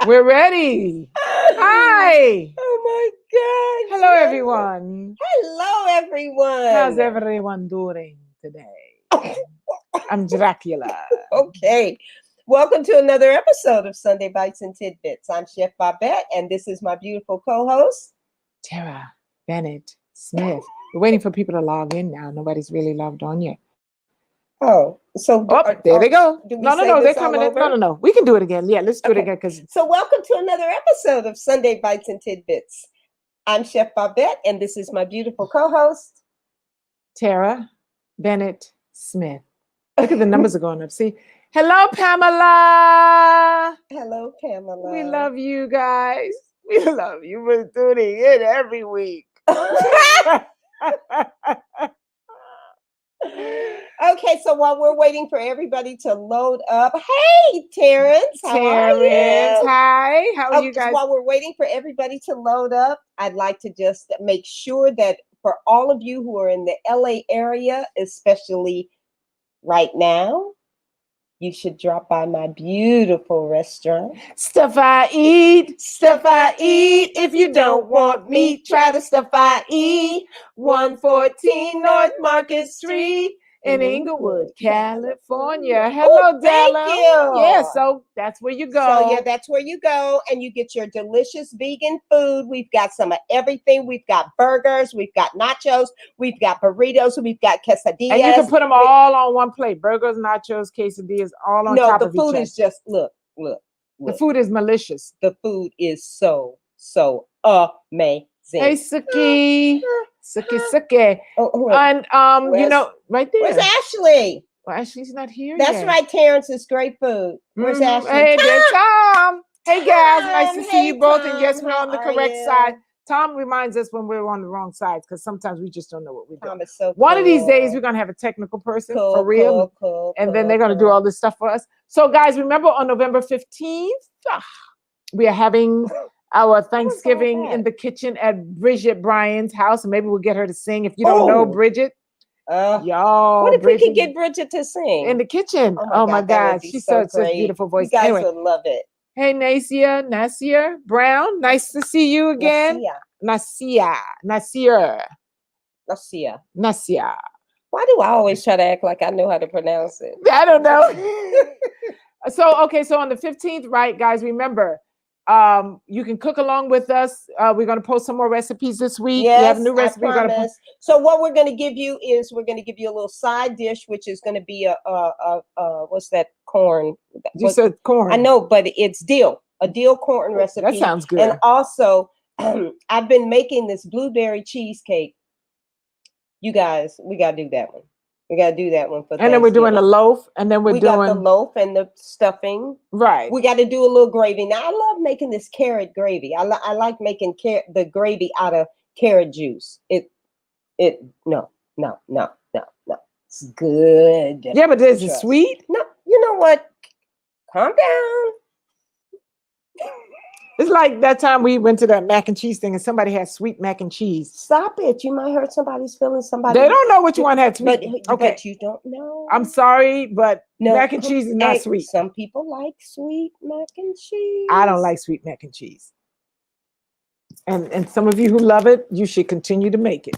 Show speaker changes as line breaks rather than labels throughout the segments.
We're ready. Hi.
Oh my God.
Hello, everyone.
Hello, everyone.
How's everyone doing today? I'm Dracula.
Okay. Welcome to another episode of Sunday Bites and Tidbits. I'm Chef Babette, and this is my beautiful co-host,
Terrah, Bennett, Smith. We're waiting for people to log in now. Nobody's really logged on yet.
Oh, so
there they go. No, they're coming in.
Over?
No. We can do it again. Yeah, let's do it again.
So welcome to another episode of Sunday Bites and Tidbits. I'm Chef Babette, and this is my beautiful co-host,
Terrah, Bennett, Smith. Look at the numbers are going up. See? Hello, Pamela.
Hello, Pamela.
We love you guys. We love you for tuning in every week.
Okay, so while we're waiting for everybody to load up, hey, Terrence. How are you?
Hi. How are you guys?
While we're waiting for everybody to load up, I'd like to just make sure that for all of you who are in the LA area, especially right now, you should drop by my beautiful restaurant.
Stuff I eat. If you don't want meat, try the stuff I eat. 114 North Market Street in Inglewood, California. Hello, Della.
Thank you.
Yeah, so that's where you go.
So yeah, that's where you go, and you get your delicious vegan food. We've got some of everything. We've got burgers, we've got nachos, we've got burritos, we've got quesadillas.
And you can put them all on one plate. Burgers, nachos, quesadillas, all on top of each other.
No, the food is just, look.
The food is malicious.
The food is so amazing.
Hey, Suki. Suki.
Oh,
and you know, right there.
Where's Ashley?
Well, Ashley's not here.
That's right, Terrence. It's great food. Where's Ashley?
Hey, there's Tom. Hey, guys. Nice to see you both.
Tom.
And yes, we're on the
How
correct
are
side. Tom reminds us when we're on the wrong sides because sometimes we just don't know what we're doing.
Tom is so
One of these days, we're going to have a technical person for real. And then they're going to do all this stuff for us. So, guys, remember on November 15th, we are having our Thanksgiving in the kitchen at Bridget Bryan's house. And maybe we'll get her to sing. If you don't know Bridget, y'all.
What if we could get Bridget to sing?
In the kitchen. Oh my God. She's such a beautiful voice.
You guys would love it.
Hey, Nasir Brown. Nice to see you again. Nasir.
Why do I always try to act like I know how to pronounce it?
I don't know. So on the 15th, right, guys, remember, you can cook along with us. We're going to post some more recipes this week.
Yes,
we have a new recipe.
So what we're going to give you is a little side dish, which is going to be a what's that corn?
You said corn.
I know, but it's a dill corn recipe.
That sounds good.
And also, I've been making this blueberry cheesecake. You guys, we got to do that one. We got to do that one for
And then we're doing the loaf, and then we
got the loaf and the stuffing.
Right.
We got to do a little gravy. Now, I love making this carrot gravy. I like making the gravy out of carrot juice. No. It's good.
Yeah, but is it sweet?
No, you know what? Calm down.
It's like that time we went to that mac and cheese thing and somebody had sweet mac and cheese.
Stop it. You might hurt somebody's feelings.
They don't know which one had sweet.
But you don't know.
I'm sorry, but mac and cheese is not sweet.
Some people like sweet mac and cheese.
I don't like sweet mac and cheese. And some of you who love it, you should continue to make it.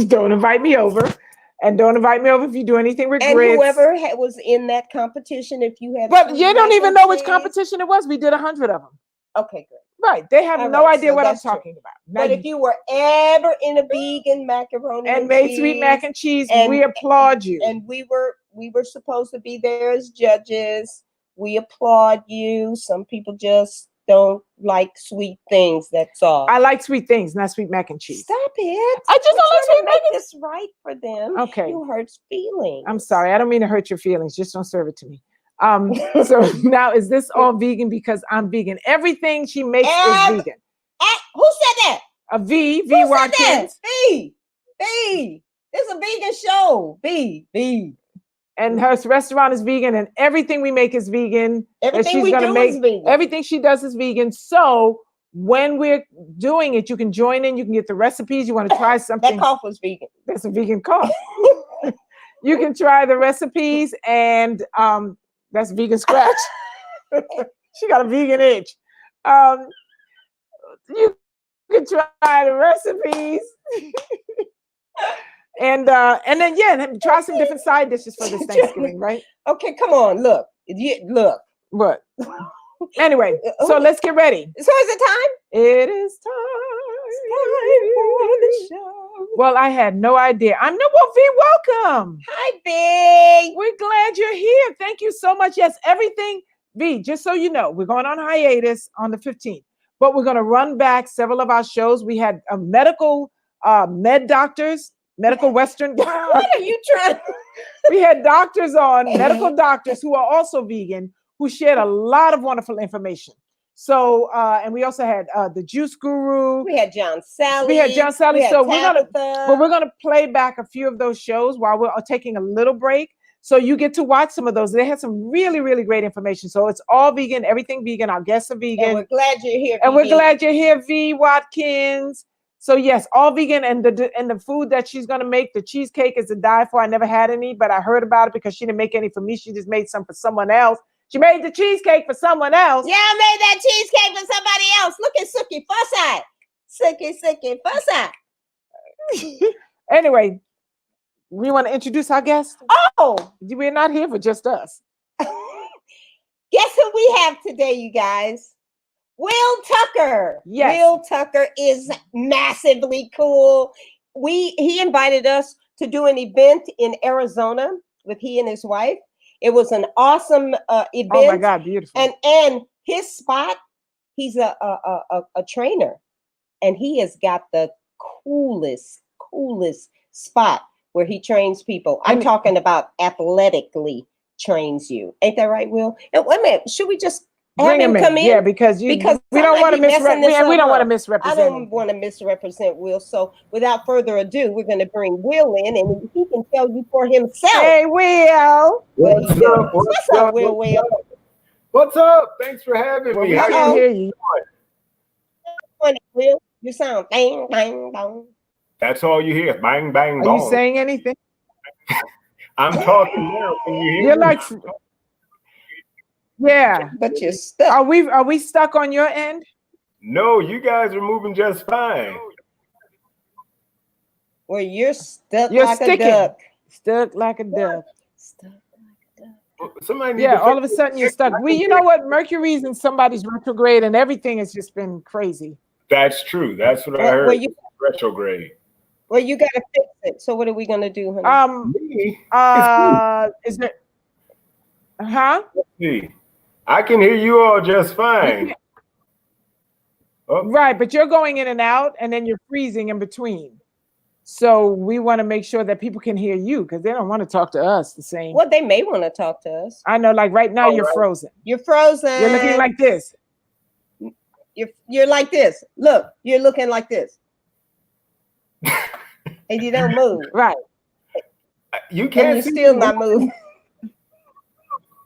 Don't invite me over. And don't invite me over if you do anything with grits.
And whoever was in that competition, if you had.
But you don't even know which competition it was. We did 100 of them.
Okay, good.
Right. They have no idea what I'm talking about.
But if you were ever in a vegan macaroni
and made sweet mac and cheese, we applaud you.
And we were supposed to be there as judges. We applaud you. Some people just don't like sweet things. That's all.
I like sweet things, not sweet mac and cheese.
Stop it.
I just don't like sweet mac and cheese.
This right for them.
Okay.
You hurt feelings.
I'm sorry. I don't mean to hurt your feelings. Just don't serve it to me. So now is this all vegan because I'm vegan? Everything she makes is vegan.
Who said that?
A V
Who
Watkins.
Said that? V. It's a vegan show. V.
And her restaurant is vegan, and everything we make is vegan.
Everything we do is vegan.
Everything she does is vegan. So when we're doing it, you can join in. You can get the recipes. You want to try something.
That cough was vegan.
That's a vegan cough. You can try the recipes, and that's vegan scratch. She got a vegan itch. You can try the recipes. And then try some different side dishes for this Thanksgiving, right?
Okay, come on, look. Look.
What? Anyway, so let's get ready.
So is it time?
It is time.
It's time for the show.
Well, I had no idea. I'm V. Welcome.
Hi, Big.
We're glad you're here. Thank you so much. Yes, everything. V, just so you know, we're going on hiatus on the 15th, but we're going to run back several of our shows. We had medical Western.
What are you trying?
We had doctors on, medical doctors who are also vegan, who shared a lot of wonderful information. So, and we also had the Juice Guru.
We had John Sally.
So we're gonna play back a few of those shows while we're taking a little break. So you get to watch some of those. They had some really, really great information. So it's all vegan, everything vegan. Our guests are vegan.
And we're glad you're here.
And we're glad you're here, V. Watkins. So yes, all vegan, and the food that she's gonna make, the cheesecake, is to die for. I never had any, but I heard about it because she didn't make any for me. She just made some for someone else. She made the cheesecake for someone else.
Yeah, I made that cheesecake for somebody else. Look at Sookie Fussite. Sookie Fussite.
Anyway, we want to introduce our guest.
Oh,
we're not here for just us.
Guess who we have today, you guys? Will Tucker.
Yes.
Will Tucker is massively cool. He invited us to do an event in Arizona with he and his wife. It was an awesome event.
Oh my God, beautiful.
And his spot, he's a trainer, and he has got the coolest spot where he trains people. I'm talking about athletically trains you. Ain't that right, Will? And wait a minute, should we just have him come in?
Yeah, because we don't want to misrepresent. We don't want to misrepresent.
I don't want to misrepresent Will. So without further ado, we're going to bring Will in, and he can tell you for himself.
Hey, Will.
What's up, Will?
What's up? Thanks for having me.
I can hear you.
Will, you sound bang, bang, bang.
That's all you hear. Bang, bang, bang.
Are you saying anything?
I'm talking now. Can you hear
You're
me?
like, yeah.
But you're stuck.
Are we stuck on your end?
No, you guys are moving just fine.
Well, you're stuck
You're
like
sticking.
a duck.
Stuck like a duck.
Stuck like a duck.
Somebody need
Yeah,
to
all of a sudden you're stuck. You know what? Mercury's in somebody's retrograde, and everything has just been crazy.
That's true. That's what I heard. Retrograde.
Well, you got to fix it. So what are we gonna do, honey?
Is it? Huh?
Let's see. I can hear you all just fine.
Oh. Right, but you're going in and out, and then you're freezing in between. So we want to make sure that people can hear you, because they don't want to talk to us the same.
Well, they may want to talk to us.
I know, like right now, you're frozen.
You're frozen.
You're looking like this.
You're like this. Look, you're looking like this. And you don't move.
Right.
You can't.
And you're still not moving.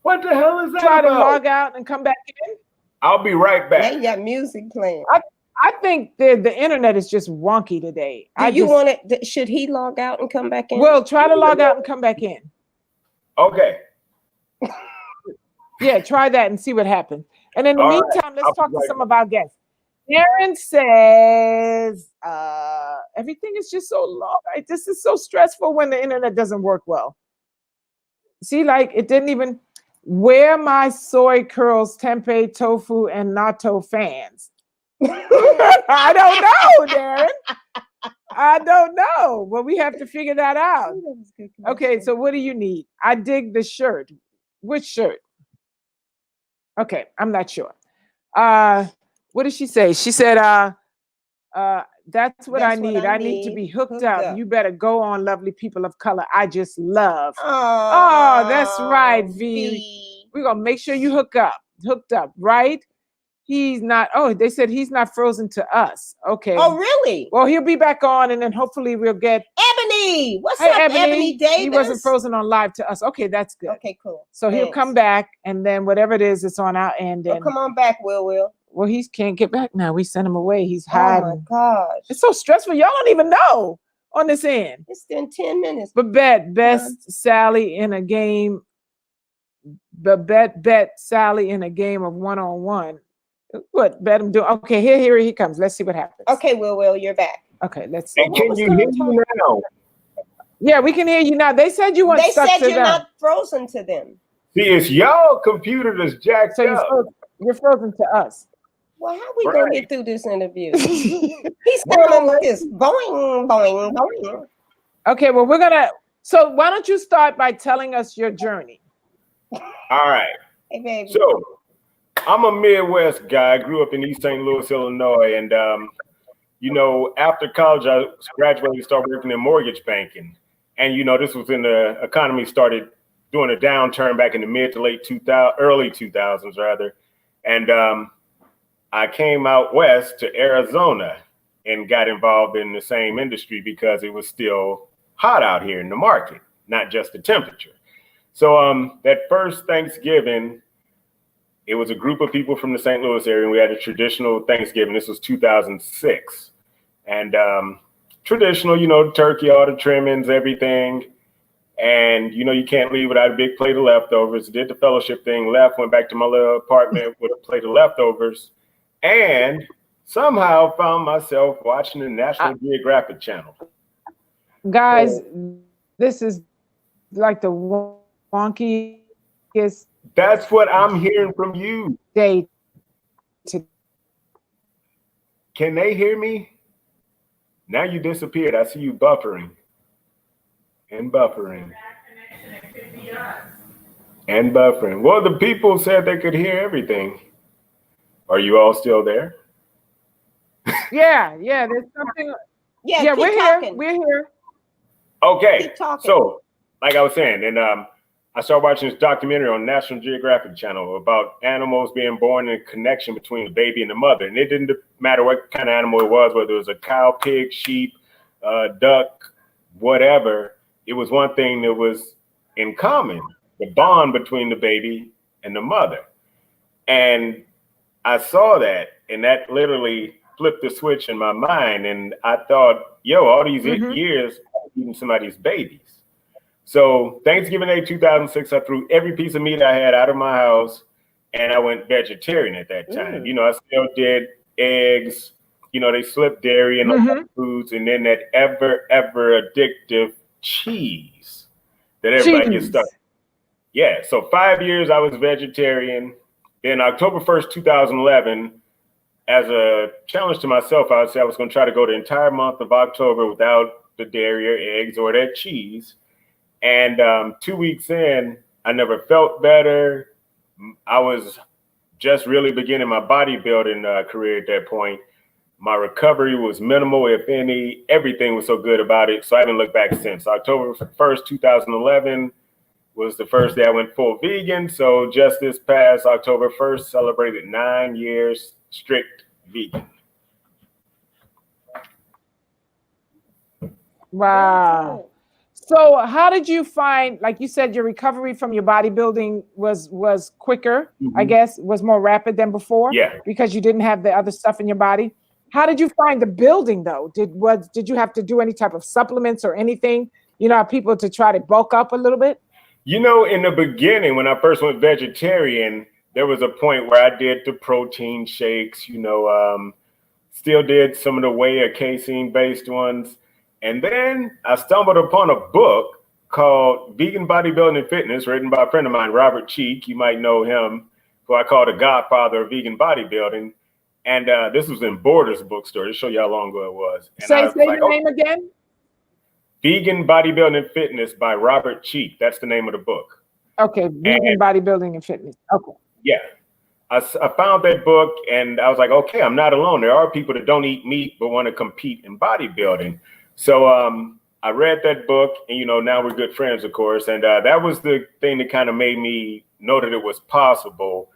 What the hell is that?
Try to log out and come back in.
I'll be right back.
Now you got music playing.
I think the internet is just wonky today.
Should he log out and come back in?
Well, try to log out and come back in.
Okay.
Yeah, try that and see what happens. And in the meantime, let's talk to some of our guests. Aaron says, everything is just so long. Right? This is so stressful when the internet doesn't work well. See, like it didn't even, where my soy curls, tempeh, tofu, and natto fans? I don't know, Darren. I don't know. Well, we have to figure that out. Okay, so what do you need? I dig the shirt. Which shirt? Okay, I'm not sure. What did she say? She said, that's what I need. I need to be hooked up. You better go on, lovely people of color. I just love. Oh, that's right, V. We're going to make sure you hooked up, right? He's not, they said he's not frozen to us. Okay.
Oh, really?
Well, he'll be back on, and then hopefully we'll get
Ebony. What's up, Ebony Davis?
He wasn't frozen on live to us. Okay, that's good.
Okay, cool.
So he'll come back, and then whatever it is, it's on our end.
Oh, come on back, Will.
Well, he can't get back now. We sent him away. He's hiding.
Oh, my gosh.
It's so stressful. Y'all don't even know on this end.
It's been 10 minutes.
Babette, best Sally in a game. Babette bet Sally in a game of one-on-one. What? Let him do. Okay, here he comes. Let's see what happens.
Okay, Will, you're back.
Okay, let's see.
And can you hear me now?
Yeah, we can hear you now. They said you weren't stuck to them.
They said you're not frozen to them.
See, it's y'all computer that's jacked
So
up.
you're frozen to us.
Well, how we gonna get through this interview? He's
Well,
coming like this. Boing, boing, boing.
Okay, well, we're gonna. So why don't you start by telling us your journey?
All right.
Hey, baby.
So I'm a Midwest guy. I grew up in East St. Louis, Illinois, and you know, after college, I graduated and started working in mortgage banking. And you know, this was in the economy started doing a downturn back in the mid to late 2000, early 2000s rather, and I came out west to Arizona and got involved in the same industry because it was still hot out here in the market, not just the temperature. So that first Thanksgiving, it was a group of people from the St. Louis area, and we had a traditional Thanksgiving. This was 2006. And traditional, you know, turkey, all the trimmings, everything. And, you know, you can't leave without a big plate of leftovers. Did the fellowship thing, left, went back to my little apartment with a plate of leftovers. And somehow found myself watching the National Geographic Channel.
Guys, this is like the wonkiest.
That's what I'm hearing from you.
Day.
Can they hear me? Now you disappeared. I see you buffering. And buffering. And buffering. Well, the people said they could hear everything. Are you all still there?
Yeah, there's something. Yeah, we're here. We're here.
Okay. So, like I was saying, and I started watching this documentary on National Geographic Channel about animals being born and a connection between the baby and the mother. And it didn't matter what kind of animal it was, whether it was a cow, pig, sheep, duck, whatever. It was one thing that was in common, the bond between the baby and the mother. And I saw that, and that literally flipped the switch in my mind. And I thought, yo, all these years, I'm eating somebody's babies. So Thanksgiving Day 2006, I threw every piece of meat I had out of my house, and I went vegetarian at that time. You know, I still did eggs. You know, they slipped dairy and other foods, and then that ever addictive cheese that everybody gets stuck. Yeah, so 5 years I was vegetarian. Then October 1st, 2011, as a challenge to myself, I would say I was going to try to go the entire month of October without the dairy or eggs or that cheese. And 2 weeks in, I never felt better. I was just really beginning my bodybuilding career at that point. My recovery was minimal, if any. Everything was so good about it. So I haven't looked back since. October 1st, 2011 was the first day I went full vegan. So just this past October 1st, celebrated 9 years strict vegan.
Wow. So how did you find, like you said, your recovery from your bodybuilding was quicker, I guess, was more rapid than before?
Yeah.
Because you didn't have the other stuff in your body. How did you find the building though? Did you have to do any type of supplements or anything, you know, people to try to bulk up a little bit?
You know, in the beginning, when I first went vegetarian, there was a point where I did the protein shakes, you know, still did some of the whey or casein based ones. And then I stumbled upon a book called Vegan Bodybuilding and Fitness, written by a friend of mine, Robert Cheek. You might know him, who I call the godfather of vegan bodybuilding. And this was in Borders bookstore to show you how long ago it was. And
say your name again.
Vegan Bodybuilding and Fitness by Robert Cheek. That's the name of the book.
Okay, Vegan Bodybuilding and Fitness. Okay.
Yeah. I found that book and I was like, okay, I'm not alone. There are people that don't eat meat but want to compete in bodybuilding. So I read that book, and, you know, now we're good friends, of course. And that was the thing that kind of made me know that it was possible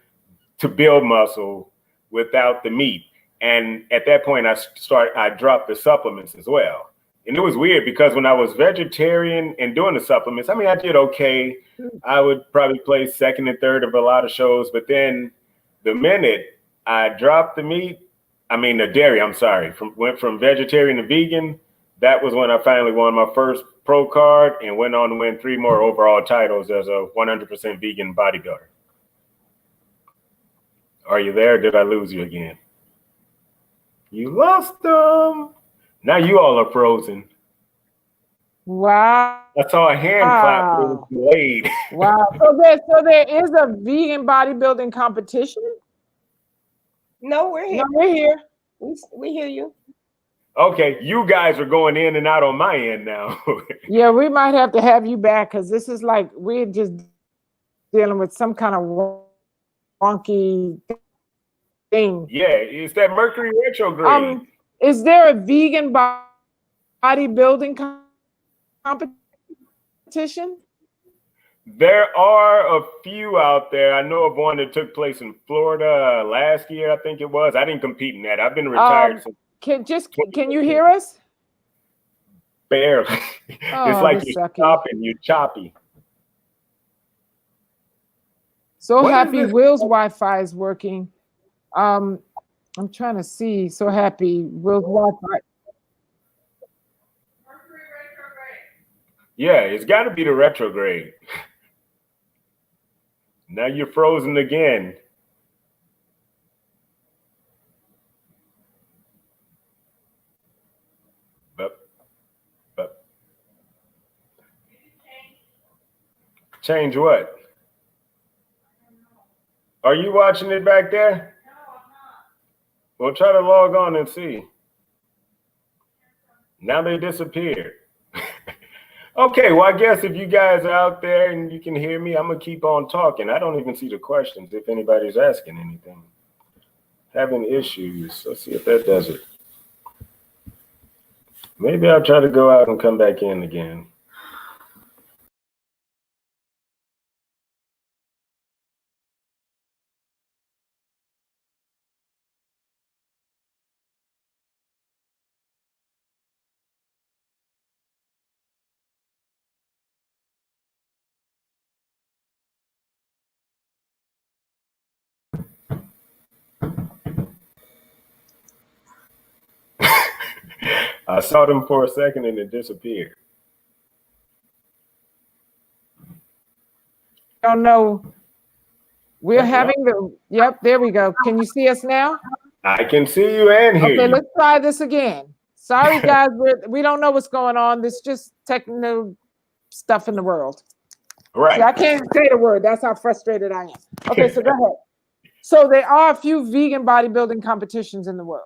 to build muscle without the meat. And at that point, I dropped the supplements as well. And it was weird because when I was vegetarian and doing the supplements, I mean, I did okay. I would probably place second and third of a lot of shows. But then the minute I dropped the dairy, went from vegetarian to vegan, that was when I finally won my first pro card and went on to win 3 more overall titles as a 100% vegan bodybuilder. Are you there? Did I lose you again? You lost them. Now you all are frozen.
Wow.
I saw a hand clap, but it was delayed.
Wow. So there is a vegan bodybuilding competition?
No, we're here.
No, we're here.
We hear you.
Okay, you guys are going in and out on my end now.
Yeah, we might have to have you back because this is like we're just dealing with some kind of wonky thing.
Yeah, it's that Mercury retrograde.
Is there a vegan bodybuilding competition?
There are a few out there. I know of one that took place in Florida last year, I think it was. I didn't compete in that. I've been retired since.
Can you hear us?
Barely. It's like you're choppy.
So happy Will's Wi-Fi is working. I'm trying to see. So happy Will's Wi-Fi.
Yeah, it's got to be the retrograde. Now you're frozen again. But change what? Are you watching it back there? No, I'm not. Well, try to log on and see. Now they disappeared. Okay, well, I guess if you guys are out there and you can hear me, I'm going to keep on talking. I don't even see the questions if anybody's asking anything. Having issues. Let's see if that does it. Maybe I'll try to go out and come back in again. I saw them for a second and it disappeared.
Don't know. We're having yep, there we go. Can you see us now?
I can see you and hear you.
Okay, let's try this again. Sorry, guys, we don't know what's going on. This is just technical stuff in the world.
Right.
See, I can't say the word. That's how frustrated I am. Okay, so go ahead. So there are a few vegan bodybuilding competitions in the world.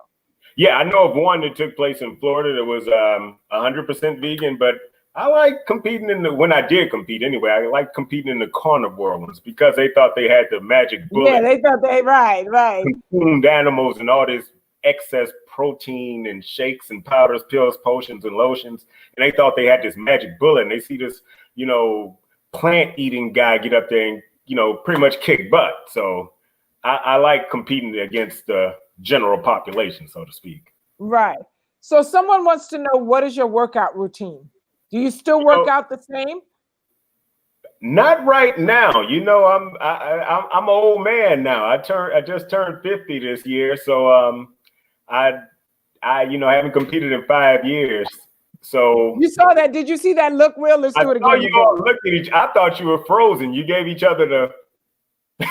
Yeah, I know of one that took place in Florida that was 100% vegan, but I like competing when I did compete anyway, I like competing in the carnivore ones because they thought they had the magic bullet.
Yeah, they thought right.
Consumed animals and all this excess protein and shakes and powders, pills, potions, and lotions. And they thought they had this magic bullet, and they see this, plant-eating guy get up there and, pretty much kick butt. So I like competing against the general population, so to speak.
Right. So someone wants to know, what is your workout routine? Do you still work out the same?
Not right now. I'm an old man now. I just turned 50 this year, so I haven't competed in 5 years. So
you saw that? Did you see that look, Will? Let's do it again.
You all looked at each. I thought you were frozen. You gave each other the.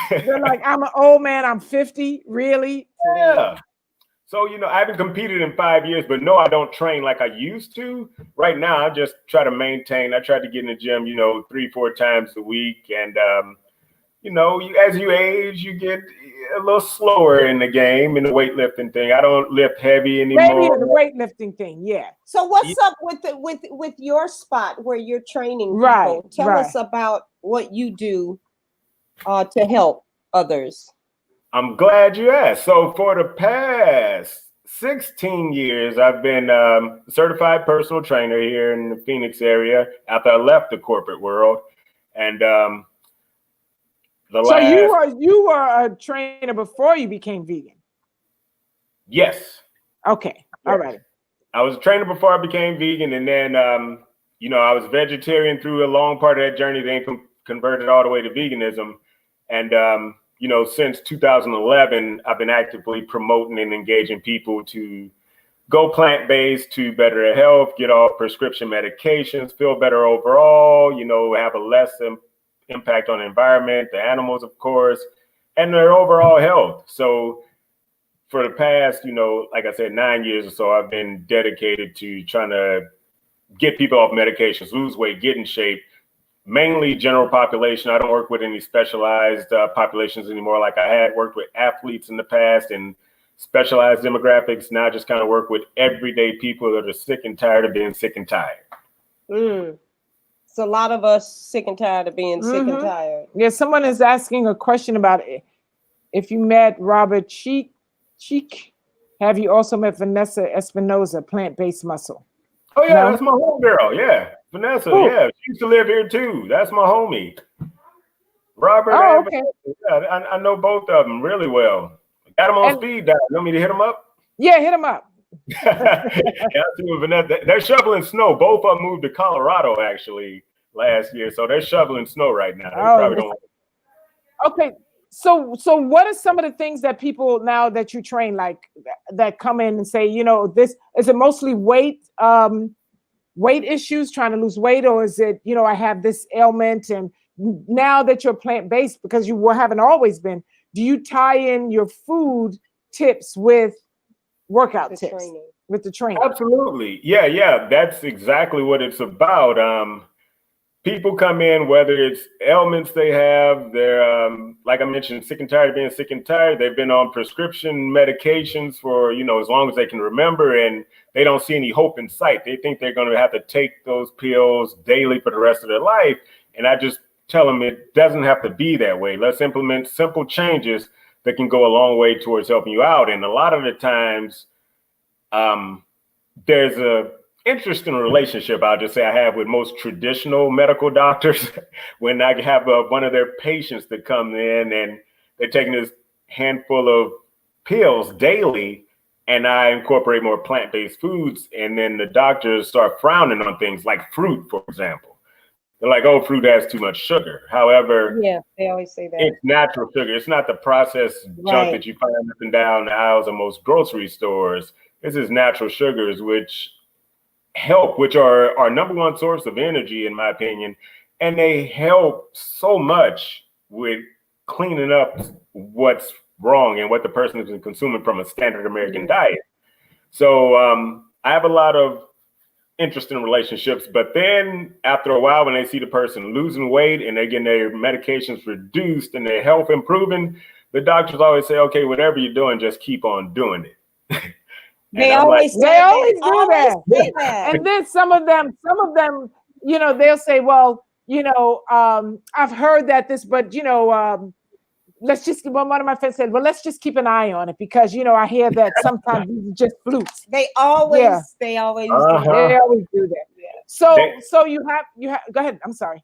They're like, I'm an old man. I'm 50. Really?
Yeah. So, I haven't competed in 5 years, but no, I don't train like I used to. Right now, I just try to maintain. I try to get in the gym, 3-4 times a week. And, as you age, you get a little slower in the game, in the weightlifting thing. I don't lift heavy anymore.
Maybe the weightlifting thing, yeah.
So what's up with your spot where you're training people? Tell us about what you do to help others.
I'm glad you asked. So for the past 16 years, I've been a certified personal trainer here in the Phoenix area after I left the corporate world. And
you were a trainer before you became vegan?
Yes.
Okay. All right.
I was a trainer before I became vegan. And then, I was vegetarian through a long part of that journey, then converted all the way to veganism. And, since 2011, I've been actively promoting and engaging people to go plant-based to better their health, get off prescription medications, feel better overall, have a less impact on the environment, the animals, of course, and their overall health. So for the past, you know, like I said, 9 years or so, I've been dedicated to trying to get people off medications, lose weight, get in shape, mainly general population. I don't work with any specialized populations anymore. Like I had worked with athletes in the past and specialized demographics. Now I just kind of work with everyday people that are sick and tired of being sick and tired.
So a lot of us sick and tired of being sick and tired.
Yeah, someone is asking a question about if you met Robert Cheek, have you also met Vanessa Espinoza, plant-based muscle?
Oh yeah, that's my homegirl. Yeah, Vanessa. Ooh. Yeah, she used to live here too. That's my homie. Robert.
Oh, okay.
Yeah, I know both of them really well. Got them on speed dial. You want me to hit them up?
Yeah, hit them up.
Yeah, Vanessa. They're shoveling snow. Both of them moved to Colorado actually last year, so they're shoveling snow right now. They probably don't.
Okay. So what are some of the things that people now that you train, like that come in and say, you know, this is it mostly weight issues, trying to lose weight, or is it, you know, I have this ailment, and now that you're plant-based, because you haven't always been, do you tie in your food tips with workout tips with the training?
Absolutely. Yeah. That's exactly what it's about. People come in, whether it's ailments they have, they're, like I mentioned, sick and tired of being sick and tired. They've been on prescription medications for, you know, as long as they can remember, and they don't see any hope in sight. They think they're going to have to take those pills daily for the rest of their life. And I just tell them it doesn't have to be that way. Let's implement simple changes that can go a long way towards helping you out. And a lot of the times, there's a interesting relationship, I'll just say, I have with most traditional medical doctors. When I have one of their patients that come in and they're taking this handful of pills daily, and I incorporate more plant-based foods, and then the doctors start frowning on things like fruit, for example. They're like, oh, fruit has too much sugar. However,
yeah, they always say that.
It's natural sugar. It's not the processed junk that you find up and down the aisles of most grocery stores. This is natural sugars, which are our number one source of energy, in my opinion. And they help so much with cleaning up what's wrong and what the person has been consuming from a standard American diet. So I have a lot of interesting relationships, but then after a while, when they see the person losing weight and they're getting their medications reduced and their health improving, the doctors always say, okay, whatever you're doing, just keep on doing it.
They always do that. And then some of them, you know, they'll say, well, you know, I've heard that this, but, you know, let's just, one of my friends said, well, let's just keep an eye on it, because, you know, I hear that sometimes these are just flukes.
They always do that. Yeah.
So you have, go ahead. I'm sorry.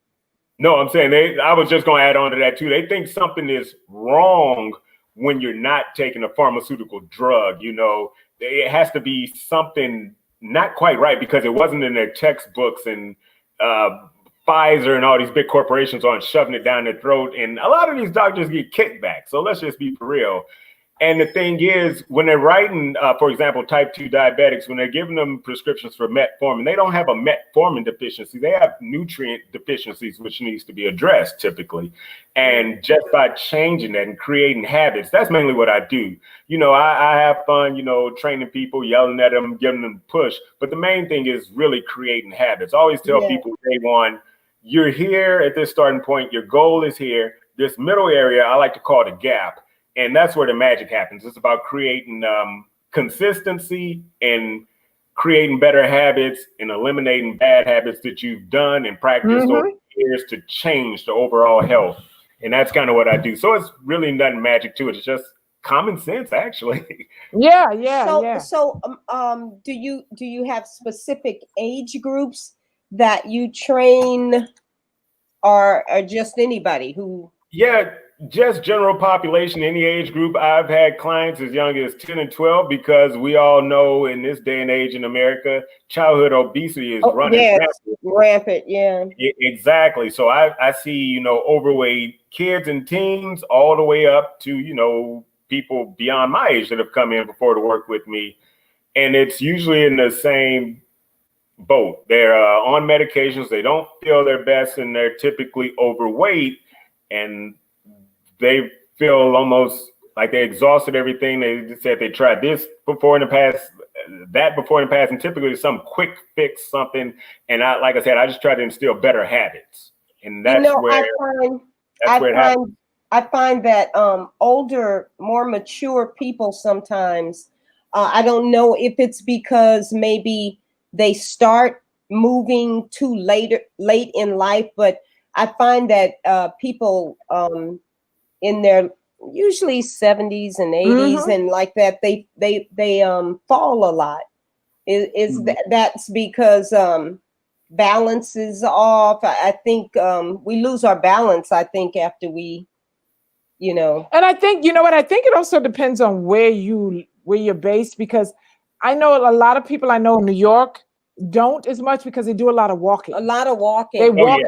No, I'm saying I was just going to add on to that too. They think something is wrong when you're not taking a pharmaceutical drug. You know, it has to be something not quite right because it wasn't in their textbooks, and Pfizer and all these big corporations aren't shoving it down their throat. And a lot of these doctors get kickback. So let's just be for real. And the thing is, when they're writing, for example, type 2 diabetics, when they're giving them prescriptions for metformin, they don't have a metformin deficiency. They have nutrient deficiencies, which needs to be addressed typically. And just by changing that and creating habits, that's mainly what I do. You know, I have fun, you know, training people, yelling at them, giving them a push. But the main thing is really creating habits. I always tell people day one, you're here at this starting point. Your goal is here. This middle area, I like to call the gap. And that's where the magic happens. It's about creating consistency and creating better habits and eliminating bad habits that you've done and practiced over years to change the overall health. And that's kind of what I do. So it's really nothing magic to it. It's just common sense, actually.
So do you have specific age groups that you train, or just anybody who? Yeah.
Just general population, any age group. I've had clients as young as 10 and 12, because we all know in this day and age in America, childhood obesity is running
rampant. Yeah,
exactly. So I see, you know, overweight kids and teens all the way up to, you know, people beyond my age that have come in before to work with me. And it's usually in the same boat. They're on medications. They don't feel their best, and they're typically overweight, and they feel almost like they exhausted everything. They just said they tried this before in the past, that before in the past, and typically some quick fix, something. And like I said, I just try to instill better habits, and that's where it happens.
I find that older, more mature people sometimes, I don't know if it's because maybe they start moving too late in life, but I find that people in their usually 70s and 80s and like that, they fall a lot. That's because balance is off. I think we lose our balance, I think, after we, you know.
And I think, you know what, I think it also depends on where you're based, because I know a lot of people I know in New York don't as much because they do a lot of walking.
They walk
everywhere.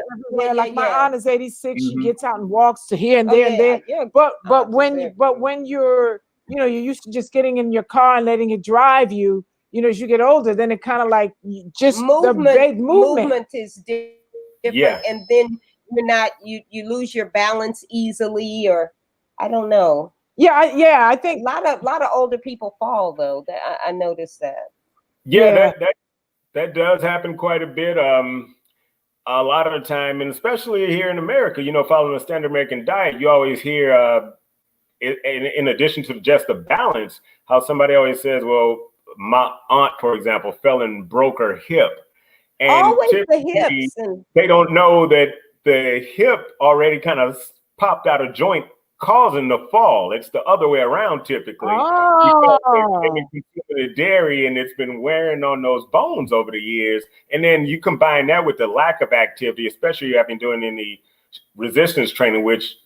Like my aunt is 86, she gets out and walks to here and there and there.
Yeah.
But when you're, you know, you're used to just getting in your car and letting it drive you, you know, as you get older, then it kind of like just movement
is different, and then you're not, you lose your balance easily, or I don't know.
I think
a lot of older people fall though. That I noticed that.
That does happen quite a bit. A lot of the time, and especially here in America, you know, following a standard American diet, you always hear, in addition to just the balance, how somebody always says, well, my aunt, for example, fell and broke her hip. And
always the hips.
They don't know that the hip already kind of popped out of joint, causing the fall. It's the other way around typically. Because they've been consuming the dairy and it's been wearing on those bones over the years. And then you combine that with the lack of activity, especially you have been doing in the resistance training, which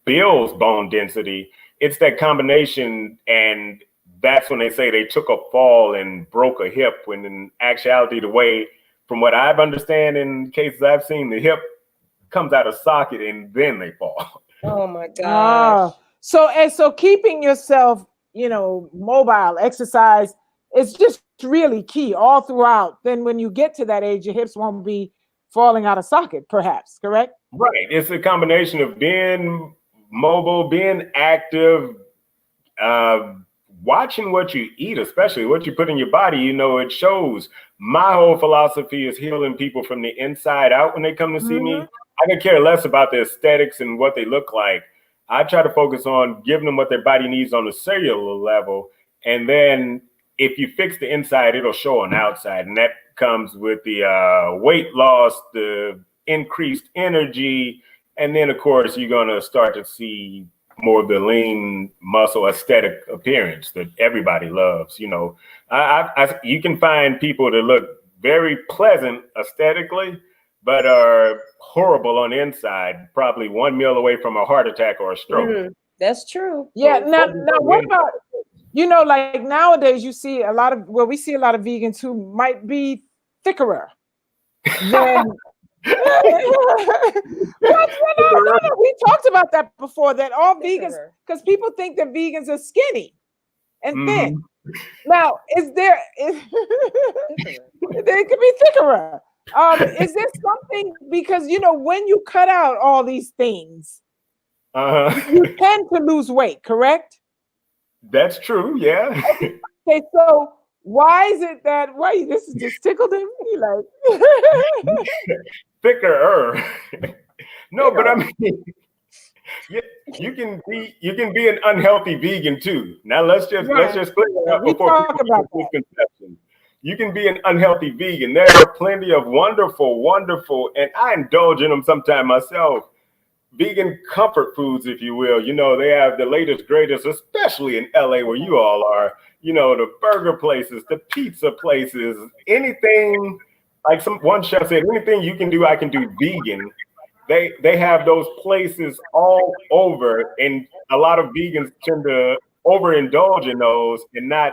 builds bone density. It's that combination, and that's when they say they took a fall and broke a hip, when in actuality, the way, from what I've understand in cases I've seen, the hip comes out of socket and then they fall.
Oh my gosh.
So keeping yourself, you know, mobile, exercise, it's just really key all throughout. Then when you get to that age, your hips won't be falling out of socket, perhaps, correct?
Right. It's a combination of being mobile, being active, watching what you eat, especially what you put in your body. You know, it shows. My whole philosophy is healing people from the inside out when they come to see me. I could care less about the aesthetics and what they look like. I try to focus on giving them what their body needs on a cellular level. And then if you fix the inside, it'll show on the outside. And that comes with the weight loss, the increased energy. And then, of course, you're going to start to see more of the lean muscle aesthetic appearance that everybody loves. You know, you can find people that look very pleasant aesthetically, but are horrible on the inside, probably 1 meal away from a heart attack or a stroke.
That's true.
Yeah. Now what about, you know, like nowadays you see we see a lot of vegans who might be thickerer than we talked about that before, that all vegans, because people think that vegans are skinny and thin. Now, they could be thickerer. Is there something, because, you know, when you cut out all these things, you tend to lose weight, correct?
That's true, yeah.
Okay, so why is it that, this is just tickled him? He like
thicker. No, but I mean, you can be an unhealthy vegan too. Now let's just clear that up before misconception. You can be an unhealthy vegan. There are plenty of wonderful, and I indulge in them sometimes myself, vegan comfort foods, if you will. You know, they have the latest, greatest, especially in LA where you all are, you know, the burger places, the pizza places, anything, like one chef said, anything you can do, I can do vegan. They have those places all over, and a lot of vegans tend to overindulge in those and not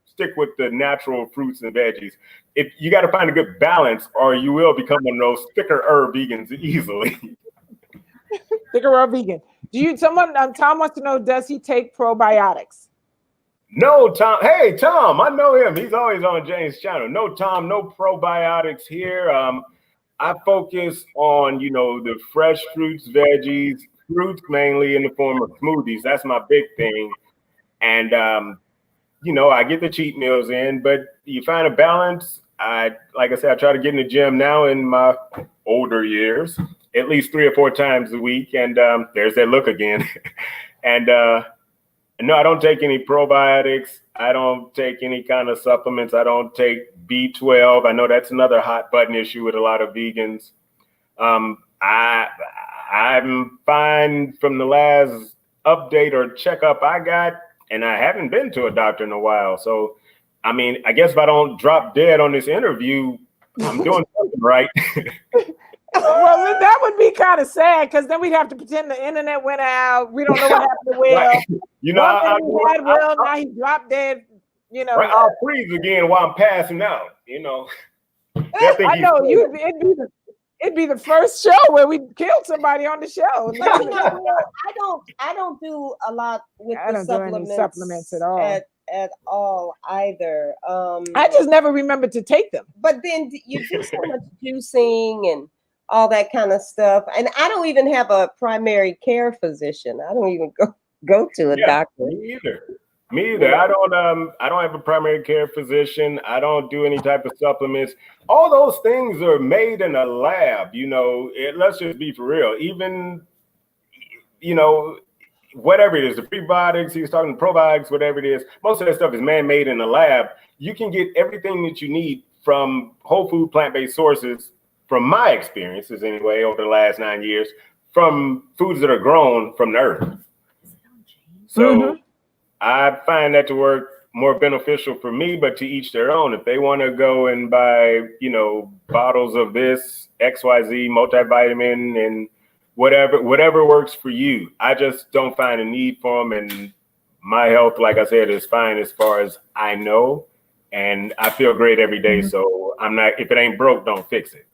stick with the natural fruits and veggies. If you got to find a good balance, or you will become one of those thicker vegans easily.
Thicker vegan. Tom wants to know, does he take probiotics?
No, Tom. Hey, Tom, I know him. He's always on James' channel. No, Tom, no probiotics here. I focus on, you know, the fresh fruits, veggies, fruits mainly in the form of smoothies. That's my big thing. And, I get the cheat meals in, but you find a balance. Like I said, I try to get in the gym now in my older years, at least 3 or 4 times a week. And there's that look again. And no, I don't take any probiotics. I don't take any kind of supplements. I don't take B12. I know that's another hot button issue with a lot of vegans. I'm fine from the last update or checkup I got, and I haven't been to a doctor in a while. So, I mean, I guess if I don't drop dead on this interview, I'm doing something right.
Well, that would be kind of sad, because then we'd have to pretend the internet went out. We don't know what happened to Will.
Right.
Now he dropped dead.
Right, I'll freeze again while I'm passing out.
I know it'd be the first show where we killed somebody on the show.
I don't do a lot with the
supplements at all.
At all either.
I just never remembered to take them.
But then you do so much juicing and all that kind of stuff. And I don't even have a primary care physician. I don't even go to a doctor.
Me either. I don't have a primary care physician. I don't do any type of supplements. All those things are made in a lab, let's just be for real. Even, whatever it is, the prebiotics, he was talking probiotics, whatever it is, most of that stuff is man-made in a lab. You can get everything that you need from whole food, plant-based sources, from my experiences anyway, over the last 9 years, from foods that are grown from the earth. So I find that to work more beneficial for me, but to each their own. If they want to go and buy, bottles of this XYZ multivitamin and whatever works for you. I just don't find a need for them. And my health, like I said, is fine as far as I know. And I feel great every day. So if it ain't broke, don't fix it.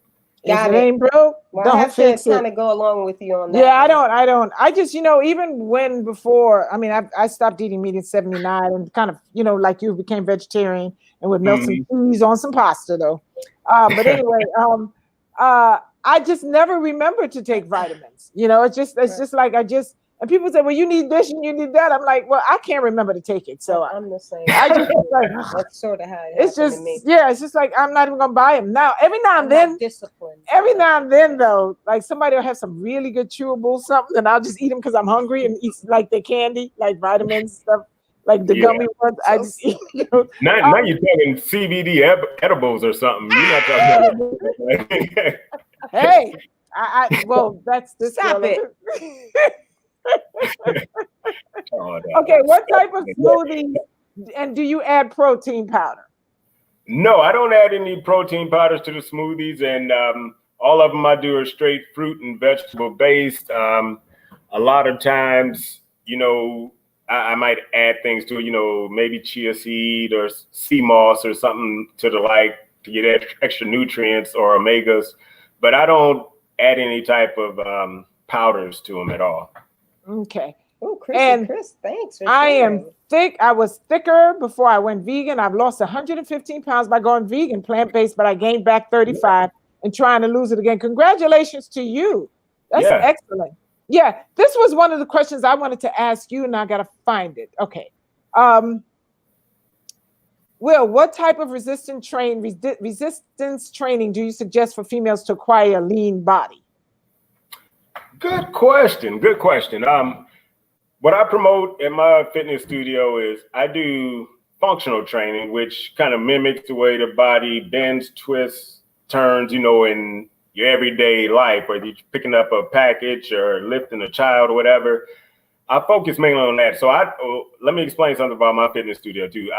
If it ain't broke, don't fix it.
Kind of go along with you on that.
Yeah, I don't. I just, even before, I stopped eating meat in 79 and kind of, like you, became vegetarian and would melt some cheese on some pasta though. But anyway, I just never remembered to take vitamins. It's just like and people say, well, you need this and you need that. I'm like, well, I can't remember to take it. So
I'm the same.
I just like,
that's sort of how
it's just to me. Yeah, it's just like I'm not even gonna buy them now. Every now and then, though, like somebody will have some really good chewable something, and I'll just eat them because I'm hungry and eat like the candy, like vitamins stuff, like the gummy ones. I just eat.
Now you're talking CBD edibles or something. You're not talking about
Hey, well, that's this.
Stop it.
Okay, what type of smoothie, and do you add protein powder?
No, I don't add any protein powders to the smoothies, and all of them I do are straight fruit and vegetable based. A lot of times, I might add things to it, maybe chia seed or sea moss or something to get extra nutrients or omegas, but I don't add any type of powders to them at all.
Okay.
Oh, Chris, thanks.
I am thick. I was thicker before I went vegan. I've lost 115 pounds by going vegan, plant-based, but I gained back 35 and trying to lose it again. Congratulations to you. That's excellent. Yeah, this was one of the questions I wanted to ask you, and I got to find it. Okay. Will, what type of resistance training do you suggest for females to acquire a lean body?
Good question. What I promote in my fitness studio is I do functional training, which kind of mimics the way the body bends, twists, turns, in your everyday life, whether you're picking up a package or lifting a child or whatever. I focus mainly on that. So let me explain something about my fitness studio too.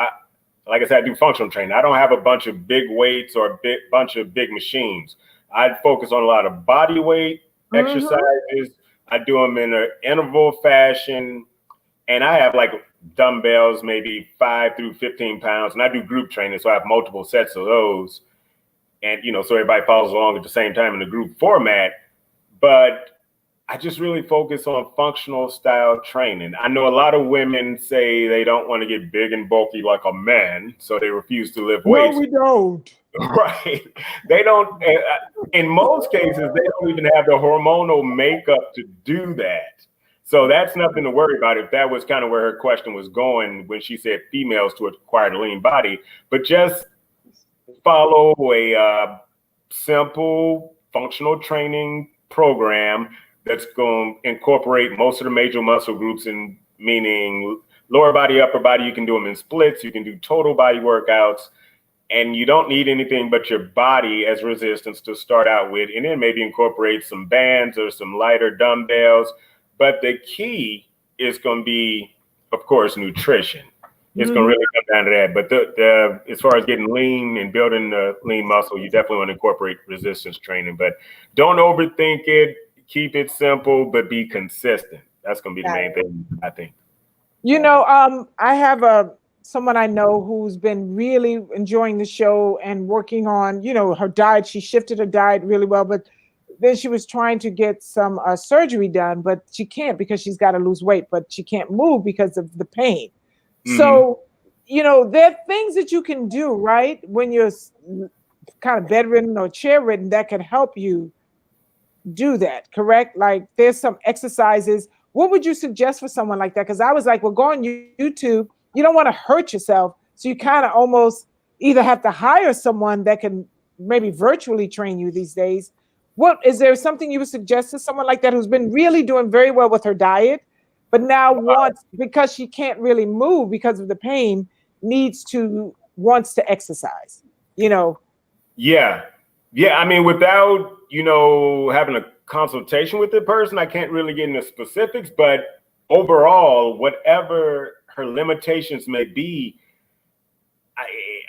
Like I said, I do functional training. I don't have a bunch of big weights or a bunch of big machines. I focus on a lot of body weight exercises. I do them in an interval fashion, and I have like dumbbells, maybe 5 through 15 pounds, and I do group training, so I have multiple sets of those, and so everybody follows along at the same time in the group format. But I just really focus on functional style training. I know a lot of women say they don't want to get big and bulky like a man, so they refuse to lift weights.
No, we don't.
Right. They don't, in most cases, they don't even have the hormonal makeup to do that. So that's nothing to worry about if that was kind of where her question was going when she said females to acquire a lean body. But just follow a simple functional training program that's going to incorporate most of the major muscle groups, in meaning lower body, upper body. You can do them in splits. You can do total body workouts, and you don't need anything but your body as resistance to start out with, and then maybe incorporate some bands or some lighter dumbbells. But the key is going to be, of course, nutrition. It's going to really come down to that. But the as far as getting lean and building the lean muscle, you definitely want to incorporate resistance training. But don't overthink it. Keep it simple, but be consistent. That's going to be the main thing, I think.
You know, I have someone I know who's been really enjoying the show and working on, you know, her diet. She shifted her diet really well, but then she was trying to get some surgery done, but she can't because she's got to lose weight, but she can't move because of the pain. So, you know, there are things that you can do, right? When you're kind of bedridden or chair-ridden that can help you do that, correct? Like there's some exercises. What would you suggest for someone like that? Because I was like, well, go on YouTube. You don't want to hurt yourself. So you kind of almost either have to hire someone that can maybe virtually train you these days. Is there something you would suggest to someone like that who's been really doing very well with her diet, but now wants, because she can't really move because of the pain, wants to exercise, you know?
Yeah. Yeah. I mean, without, you know, having a consultation with the person, I can't really get into specifics, but overall, whatever her limitations may be,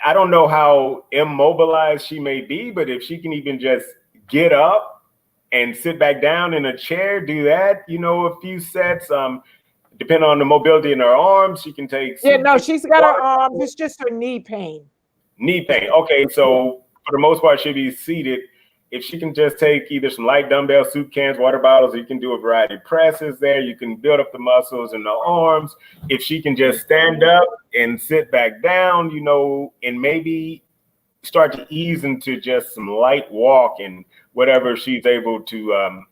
I don't know how immobilized she may be, but if she can even just get up and sit back down in a chair, do that, you know, a few sets, depending on the mobility in her arms, she can take.
Yeah, no, she's got her arms. It's just her knee pain.
Knee pain. Okay, so for the most part, she'll be seated. If she can just take either some light dumbbells, soup cans, water bottles, you can do a variety of presses there. You can build up the muscles in the arms. If she can just stand up and sit back down, you know, and maybe start to ease into just some light walk and whatever she's able to,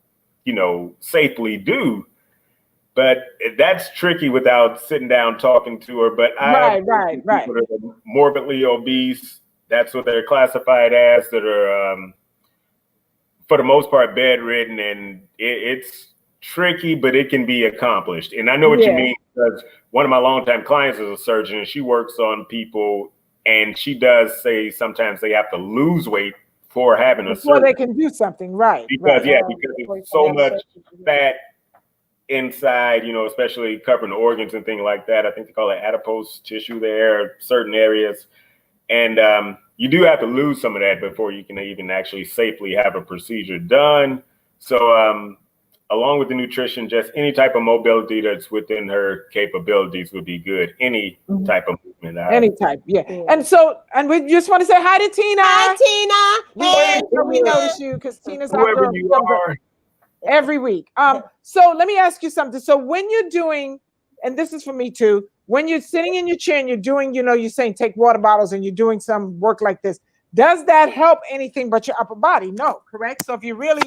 you know, safely do. But that's tricky without sitting down talking to her. But
right.
People that are morbidly obese, that's what they're classified as, that are, for the most part, bedridden, and it's tricky, but it can be accomplished. And I know what you mean, because one of my longtime clients is a surgeon, and she works on people, and she does say sometimes they have to lose weight for having a surgery.
Before they can do something, right?
Because there's so much fat inside, you know, especially covering organs and things like that. I think they call it adipose tissue there, certain areas. And you do have to lose some of that before you can even actually safely have a procedure done. So along with the nutrition, just any type of mobility that's within her capabilities would be good. Any type of movement.
Any type, yeah. And we just want to say hi to Tina.
Hi, Tina. Hey,
we notice you because Tina's
whoever you are.
Every week. So let me ask you something. So when you're doing, and this is for me too, when you're sitting in your chair and you're doing, you know, you're saying take water bottles and you're doing some work like this, does that help anything but your upper body? No, correct? So if you're really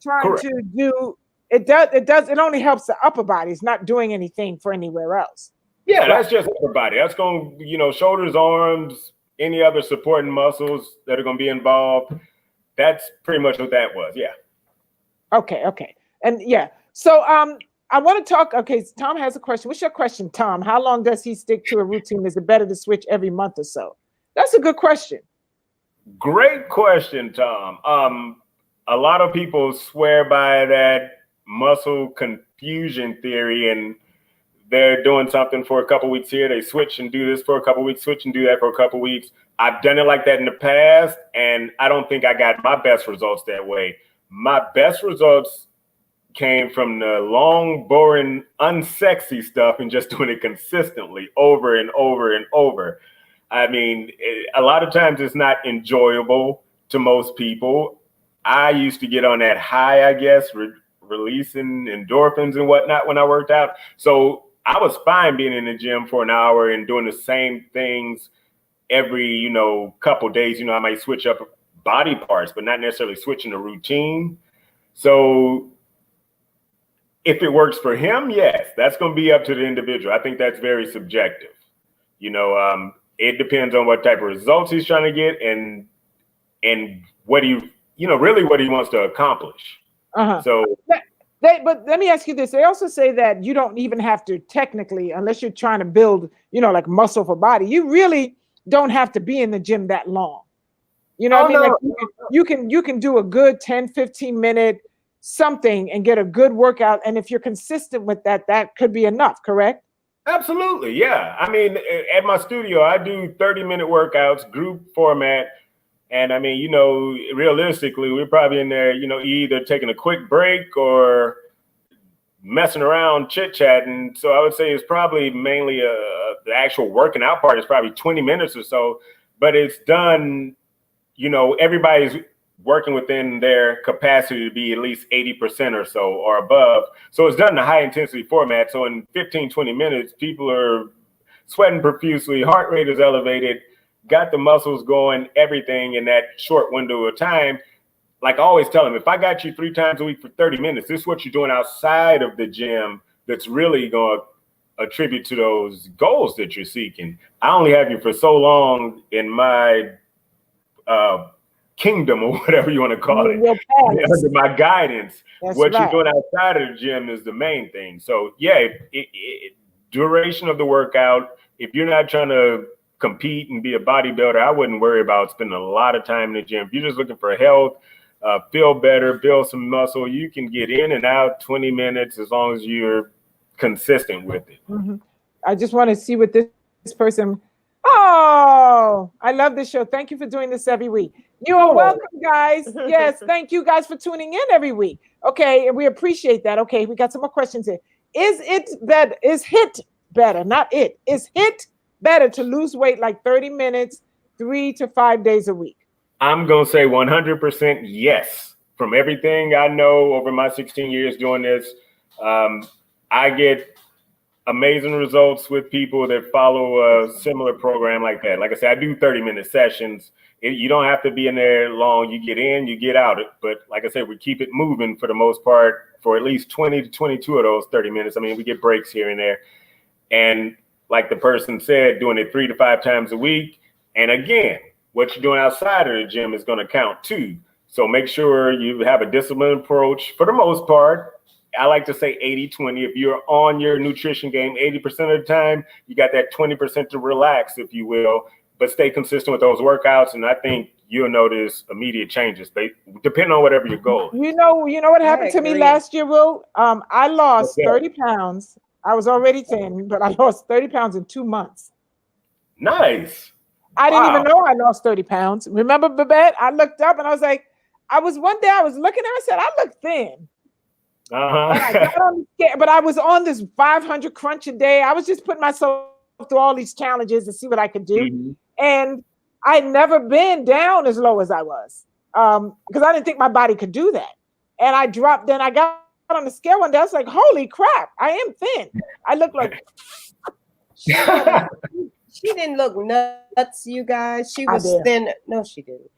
trying to do, it only helps the upper body. It's not doing anything for anywhere else.
Yeah, that's just upper body. That's going to, you know, shoulders, arms, any other supporting muscles that are going to be involved. That's pretty much what that was. Yeah.
Okay. And so I want to talk. Okay, Tom has a question. What's your question, Tom? How long does he stick to a routine? Is it better to switch every month or so? That's a good question.
Great question, Tom. A lot of people swear by that muscle confusion theory, and they're doing something for a couple weeks here. They switch and do this for a couple weeks, switch and do that for a couple weeks. I've done it like that in the past, and I don't think I got my best results that way. My best results came from the long, boring, unsexy stuff and just doing it consistently over and over and over. I mean, a lot of times it's not enjoyable to most people. I used to get on that high, I guess, releasing endorphins and whatnot when I worked out. So I was fine being in the gym for an hour and doing the same things every, couple days. I might switch up body parts, but not necessarily switching the routine. So if it works for him, yes, that's going to be up to the individual. I think that's very subjective. It depends on what type of results he's trying to get and what really what he wants to accomplish. So,
but let me ask you this. They also say that you don't even have to technically, unless you're trying to build, like muscle for body, you really don't have to be in the gym that long. Like you can do a good 10, 15 minute something and get a good workout. And if you're consistent with that, that could be enough, correct?
Absolutely. Yeah. I mean, at my studio, I do 30-minute workouts, group format. And I mean, realistically, we're probably in there, either taking a quick break or messing around, chit-chatting. So I would say it's probably mainly the actual working out part is probably 20 minutes or so, but it's done, everybody's working within their capacity to be at least 80% or so or above. So it's done in a high intensity format. So in 15, 20 minutes, people are sweating profusely, heart rate is elevated, got the muscles going, everything in that short window of time. Like I always tell them, if I got you 3 times a week for 30 minutes, this is what you're doing outside of the gym that's really going to attribute to those goals that you're seeking. I only have you for so long in my kingdom or whatever you want to call it, under my guidance. That's what right. You're doing outside of the gym is the main thing. So yeah, duration of the workout, if you're not trying to compete and be a bodybuilder, I wouldn't worry about spending a lot of time in the gym. If you're just looking for health, feel better, build some muscle, you can get in and out 20 minutes as long as you're consistent with it.
Mm-hmm. I just want to see what this person. Oh, I love this show. Thank you for doing this every week. You are welcome, guys. Yes, thank you guys for tuning in every week. Okay, and we appreciate that. Okay, we got some more questions here. Is HIIT better to lose weight like 30 minutes, 3 to 5 days a week?
I'm going to say 100% yes. From everything I know over my 16 years doing this, I get amazing results with people that follow a similar program like that. Like I said, I do 30-minute sessions. You don't have to be in there long. You get in, you get out. But like I said, we keep it moving for the most part for at least 20 to 22 of those 30 minutes. I mean, we get breaks here and there. And like the person said, doing it 3 to 5 times a week. And again, what you're doing outside of the gym is going to count too. So make sure you have a disciplined approach for the most part. I like to say 80-20. If you're on your nutrition game 80% of the time, you got that 20% to relax, if you will, but stay consistent with those workouts. And I think you'll notice immediate changes. They depend on whatever your goal is.
You know what happened to me last year, Will? I lost 30 pounds. I was already thin, but I lost 30 pounds in 2 months.
Nice.
I didn't even know I lost 30 pounds. Remember, Babette? I looked up and I was like, one day I was looking at her, I said, I look thin. But I was on this 500 crunch a day. I was just putting myself through all these challenges to see what I could do. Mm-hmm. And I'd never been down as low as I was because I didn't think my body could do that. And I dropped, then I got on the scale one day. I was like, holy crap, I am thin. I look like.
She didn't look nuts, you guys. She was thin. No, she didn't.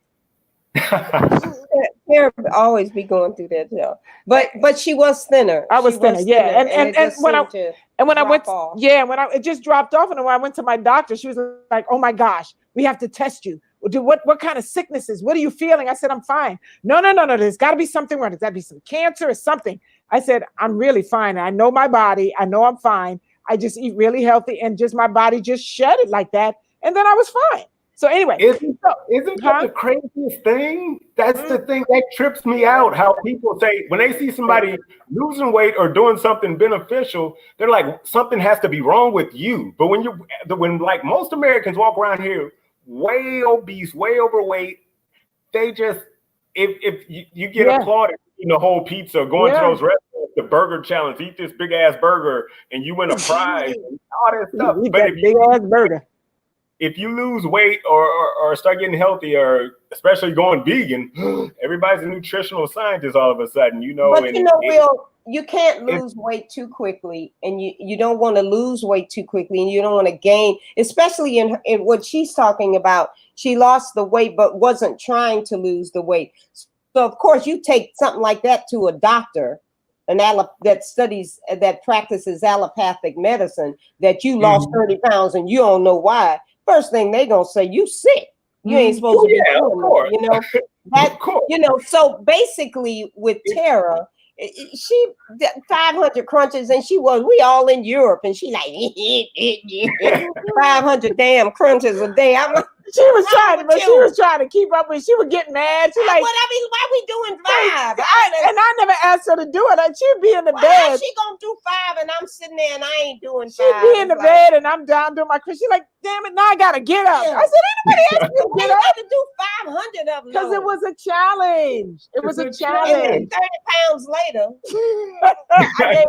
Terrah always be going through that, but she was thinner.
I was thinner, yeah. And when I went, it just dropped off. And when I went to my doctor, she was like, "Oh my gosh, we have to test you. What kind of sicknesses? What are you feeling?" I said, "I'm fine." No. There's got to be something wrong. There's got to be some cancer or something. I said, "I'm really fine. I know my body. I know I'm fine. I just eat really healthy, and just my body just shed it like that, and then I was fine." So anyway,
isn't that the craziest thing? That's the thing that trips me out. How people say when they see somebody losing weight or doing something beneficial, they're like, something has to be wrong with you. But when like most Americans walk around here way obese, way overweight, they just if you get applauded eating the whole pizza, going to those restaurants, the burger challenge, eat this big ass burger, and you win a prize, and all that stuff.
But big ass burger.
if you lose weight or start getting healthy, or especially going vegan, everybody's a nutritional scientist all of a sudden, you know.
But Will, you can't lose weight too quickly, and you don't want to lose weight too quickly, and you don't want to gain, especially in what she's talking about. She lost the weight, but wasn't trying to lose the weight. So of course, you take something like that to a doctor, that practices allopathic medicine, that you lost 30 pounds and you don't know why. First thing they gonna say, you sick. You ain't supposed to be doing that, you know. That, you know. So basically, with Terrah, she 500 crunches, and we all in Europe, and she like 500 damn crunches a day. I'm like,
she was trying to keep up with. She was getting mad. She like,
why we doing 5?
I never asked her to do it. She'd be in the bed.
She gonna do 5, and I'm sitting there, and I ain't doing 5.
She'd be in the bed, and I'm down doing my crunch. She's like, damn it, now I gotta get up. I said, anybody else can get up?
To do 500 of them
because it was a challenge. It was a challenge.
30 pounds later,
I gave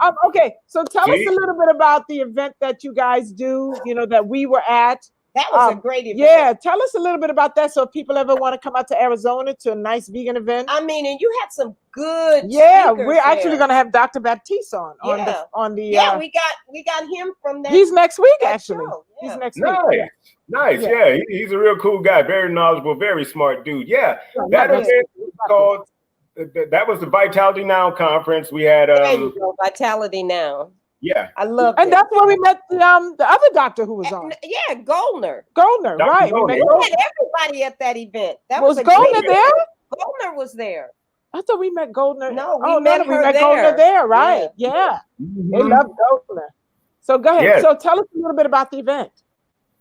up. Okay, so tell us a little bit about the event that you guys do. You know, that we were at.
That was a great event.
Yeah, tell us a little bit about that. So if people ever want to come out to Arizona to a nice vegan event.
I mean, and you had some good.
Yeah, we're actually going to have Dr. Baptiste on the.
Yeah, we got him from that.
He's next week, actually. Yeah. He's next week.
Nice. Yeah, he's a real cool guy, very knowledgeable, very smart dude. Yeah, that event was called. That was the Vitality Now conference. We had
there you go, Vitality Now.
Yeah,
I love it.
And that's where we met the other doctor who was on.
Yeah, Goldner,
right?
We met everybody at that event. That was
Goldner there?
Goldner was there.
I thought we met Goldner.
No, we met
Goldner there, right? Yeah. They love Goldner. So go ahead. Yeah. So tell us a little bit about the event.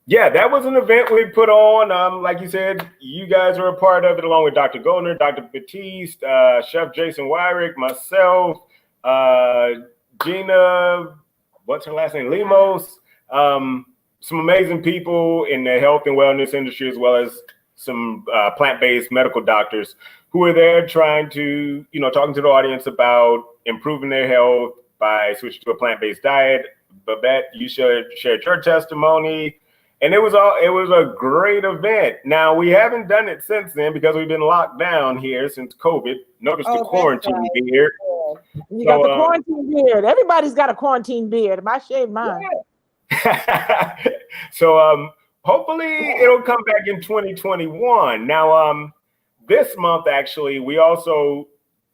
Yeah, that was an event we put on. Like you said, you guys were a part of it along with Dr. Goldner, Dr. Baptiste, Chef Jason Wyrick, myself, Gina, what's her last name? Limos. Some amazing people in the health and wellness industry, as well as some plant-based medical doctors who are there trying to, talking to the audience about improving their health by switching to a plant-based diet. Babette, you shared your testimony, and it was a great event. Now, we haven't done it since then because we've been locked down here since COVID. Notice the quarantine beard.
You got the quarantine beard. Everybody's got a quarantine beard. I shaved mine.
Yeah. So hopefully it'll come back in 2021. Now, this month, actually, we also,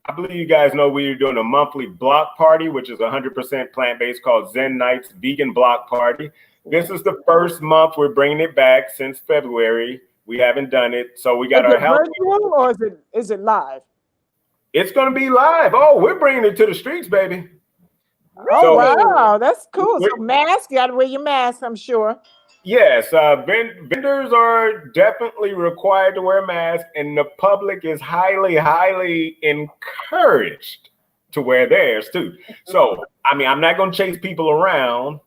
I believe you guys know we're doing a monthly block party, which is 100% plant-based, called Zen Nights Vegan Block Party. This is the first month we're bringing it back since February. We haven't done it. So we got our health.
Virtual or is it live?
It's going to be live. Oh, we're bringing it to the streets, baby.
Oh, so, wow. That's cool. So mask, you got to wear your mask, I'm sure.
Yes. Vendors are definitely required to wear masks, and the public is highly, highly encouraged to wear theirs too. So, I mean, I'm not going to chase people around.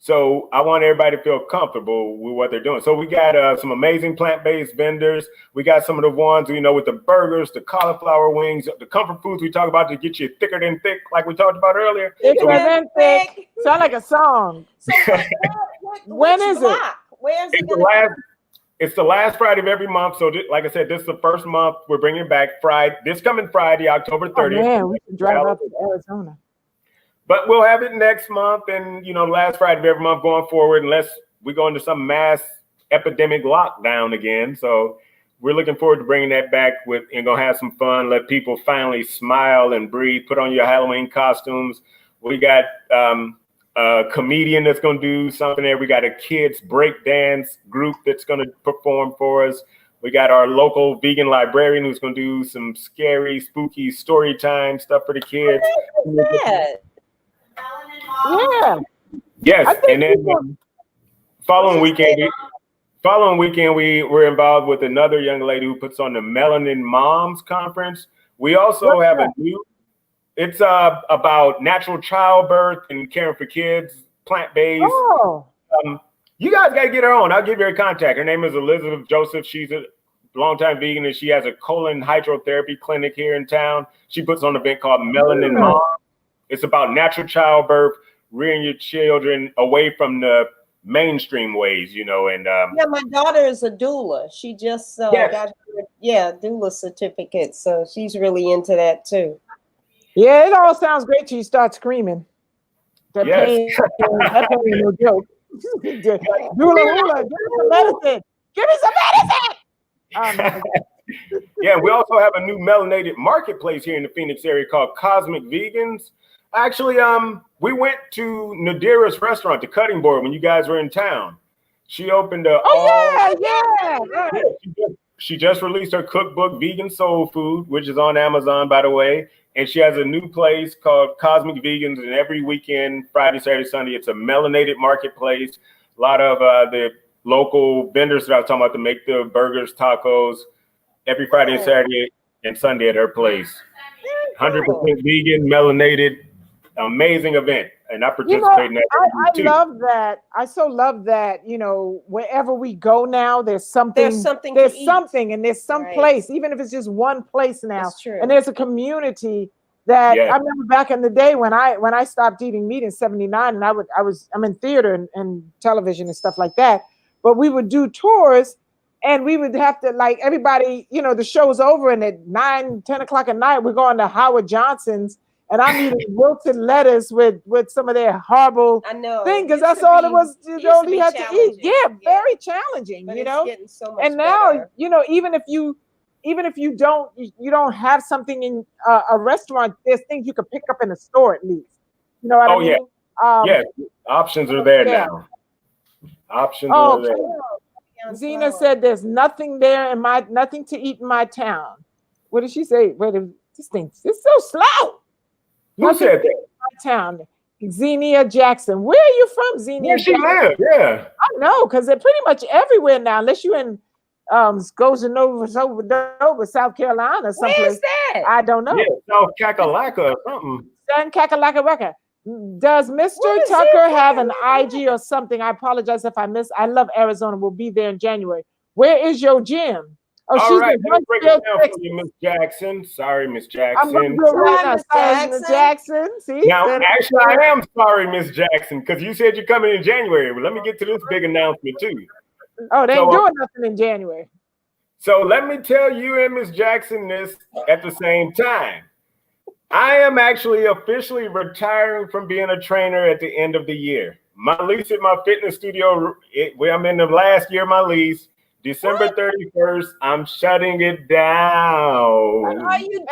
So I want everybody to feel comfortable with what they're doing. So we got some amazing plant-based vendors. We got some of the ones, with the burgers, the cauliflower wings, the comfort foods we talk about to get you thicker than thick, like we talked about earlier.
Thicker than thick. Sound like a song. So when is it?
Where's it?
It's the last Friday of every month. So like I said, this is the first month. We're bringing it back this coming Friday, October 30th.
Oh, man, we can drive up to Arizona.
But we'll have it next month and, the last Friday of every month going forward, unless we go into some mass epidemic lockdown again. So we're looking forward to bringing that back and going to have some fun, let people finally smile and breathe, put on your Halloween costumes. We got a comedian that's going to do something there. We got a kids break dance group that's going to perform for us. We got our local vegan librarian who's going to do some scary, spooky story time stuff for the kids.
Yeah.
Yes, and then following weekend we were involved with another young lady who puts on the Melanin Moms Conference. We also have it's about natural childbirth and caring for kids, plant-based.
Oh.
You guys got to get her on. I'll give you her contact. Her name is Elizabeth Joseph. She's a longtime vegan, and she has a colon hydrotherapy clinic here in town. She puts on an event called Melanin Moms. It's about natural childbirth, rearing your children away from the mainstream ways, you know. And
yeah, my daughter is a doula. She just got her, doula certificate, so she's really into that too.
Yeah, it all sounds great till you start screaming. That pain, that pain is no joke. Doula, give me some medicine. Give me some medicine.
Yeah, we also have a new melanated marketplace here in the Phoenix area called Cosmic Vegans. Actually, we went to Nadira's restaurant, the Cutting Board, when you guys were in town. She opened a She just released her cookbook, Vegan Soul Food, which is on Amazon, by the way. And she has a new place called Cosmic Vegans. And every weekend, Friday, Saturday, Sunday, it's a melanated marketplace. A lot of the local vendors that I was talking about to make the burgers, tacos, every Friday and Saturday and Sunday at her place. 100% vegan, melanated, amazing event. And I participate in that.
I love that. I so love that, you know, wherever we go now, there's something, and there's some place, even if it's just one place now. And there's a community that I remember back in the day when I stopped eating meat in 79, and I'm in theater and television and stuff like that. But we would do tours and we would have to, like, everybody, you know, the show's over and at 9, 10 o'clock at night, we're going to Howard Johnson's. And I'm eating wilted lettuce with some of their horrible thing, because that's all it was. You only had to eat. Yeah, very challenging. But you know, so much and now better. You know, even if you don't have something in a restaurant, there's things you could pick up in a store at least. You know what I mean?
Options are there now. Options are there.
Zena said there's nothing there in nothing to eat in my town. What did she say? This thing is so slow.
Who said that?
My town, Xenia Jackson. Where are you from, Xenia?
Where she live? Yeah,
I know, because they're pretty much everywhere now, unless you're in Scotia-Nova, South Carolina, someplace.
Where's that?
I don't know.
Yeah, South Kakalaka or something.
South Kakalaka. Does Mr. Tucker have an IG or something? I apologize if I missed. I love Arizona. We'll be there in January. Where is your gym? Oh,
all right, let's break it down for you, Miss Jackson. Sorry, Miss Jackson.
I'm going to do it right now. Miss Jackson. See?
Now, actually, I am sorry, Miss Jackson, because you said you're coming in January. But let me get to this big announcement, too.
Oh, they ain't doing nothing in January.
So let me tell you and Miss Jackson this at the same time. I am actually officially retiring from being a trainer at the end of the year. My lease at my fitness studio, I'm in the last year of my lease. December 31st, I'm shutting it down.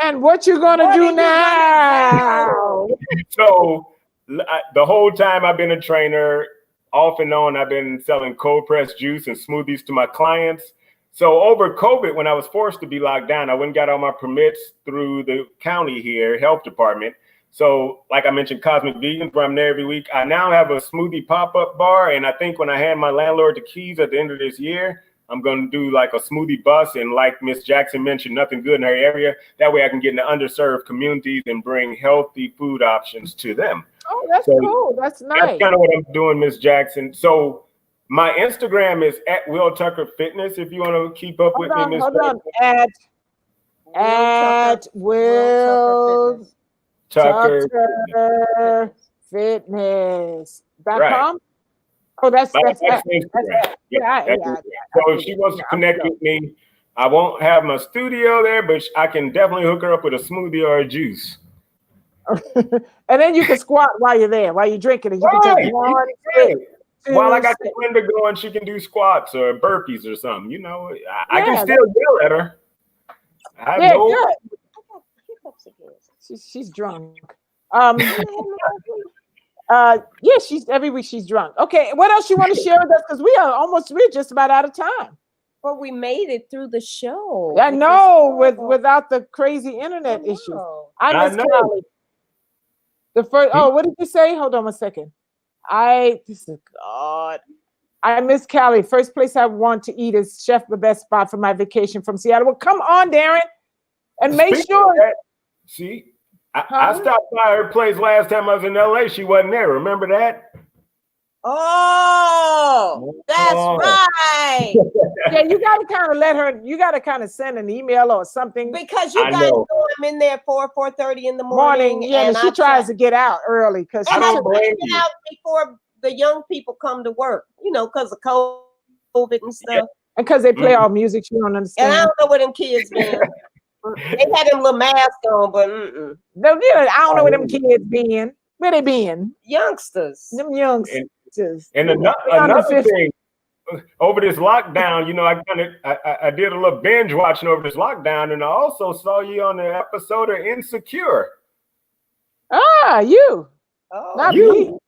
And what you gonna do now?
So the whole time I've been a trainer, off and on, I've been selling cold pressed juice and smoothies to my clients. So over COVID, when I was forced to be locked down, I went and got all my permits through the county here, health department. So like I mentioned, Cosmic Vegans, where I'm there every week. I now have a smoothie pop-up bar. And I think when I hand my landlord the keys at the end of this year, I'm going to do like a smoothie bus. And like Miss Jackson mentioned, nothing good in her area. That way I can get in the underserved communities and bring healthy food options to them.
Oh, that's cool. That's nice.
That's kind of what I'm doing, Miss Jackson. So my Instagram is at Will Tucker Fitness. If you want to keep up with me, Miss Jackson.
At Will Tucker Fitness.com. Oh, that's
Instagram. So if she wants to connect with me, I won't have my studio there, but I can definitely hook her up with a smoothie or a juice.
And then you can squat while you're there, while you're drinking it. You can take one,
while I got the blender going, she can do squats or burpees or something. You know, I can still yell at her.
She's drunk. She's every week she's drunk. Okay, what else you want to share with us? Because we're just about out of time.
Well, we made it through the show.
I know, without the crazy internet issues. I miss Callie. The first. Oh, what did you say? Hold on 1 second. I miss Callie. First place I want to eat is Chef Babette's spot for my vacation from Seattle. Well, come on, Darren, and make sure.
See, I stopped by her place last time I was in LA. She wasn't there. Remember that?
Oh, that's right.
Yeah, you got to kind of let her. You got to kind of send an email or something,
because you guys know I'm in there 4:30 in the morning.
Yeah, and she tries to get out early because
I don't blame you. Out the young people come to work, you know, because of COVID and stuff.
And because they play all music you don't understand.
And I don't know where them kids been. They had them little masks on, but I
don't know where them kids been. Where they been?
Youngsters.
Them youngsters.
And another thing, over this lockdown, you know, I did a little binge watching over this lockdown, and I also saw you on the episode of Insecure.
Ah, you.
Oh,
not
you.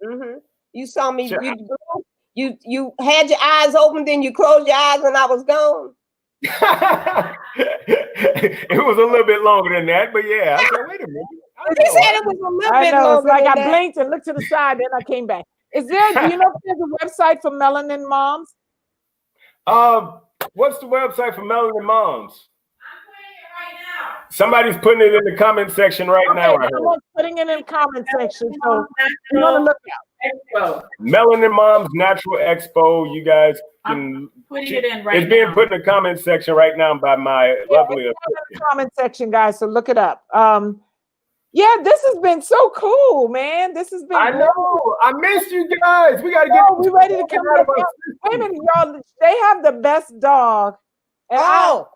me.
You saw me. You had your eyes open, then you closed your eyes, and I was gone.
It was a little bit longer than that, but yeah. I said, wait a minute.
You said it was a little bit longer.
It's like
than
I
that.
blinked and looked to the side, then I came back. Do you know if there's a website for melanin moms?
What's the website for melanin moms? Somebody's putting it in the comment section right now.
Someone's putting it in the comment section, so you want to look out.
Melanin Moms Natural Expo. You guys can.
Putting it in right now.
It's being put in the comment section right now by my lovely.
It's in the comment section, guys. So look it up. Yeah, this has been so cool, man. This has been.
I know. I missed you guys. We gotta get.
We ready to come out. Wait a minute, y'all. They have the best dog. And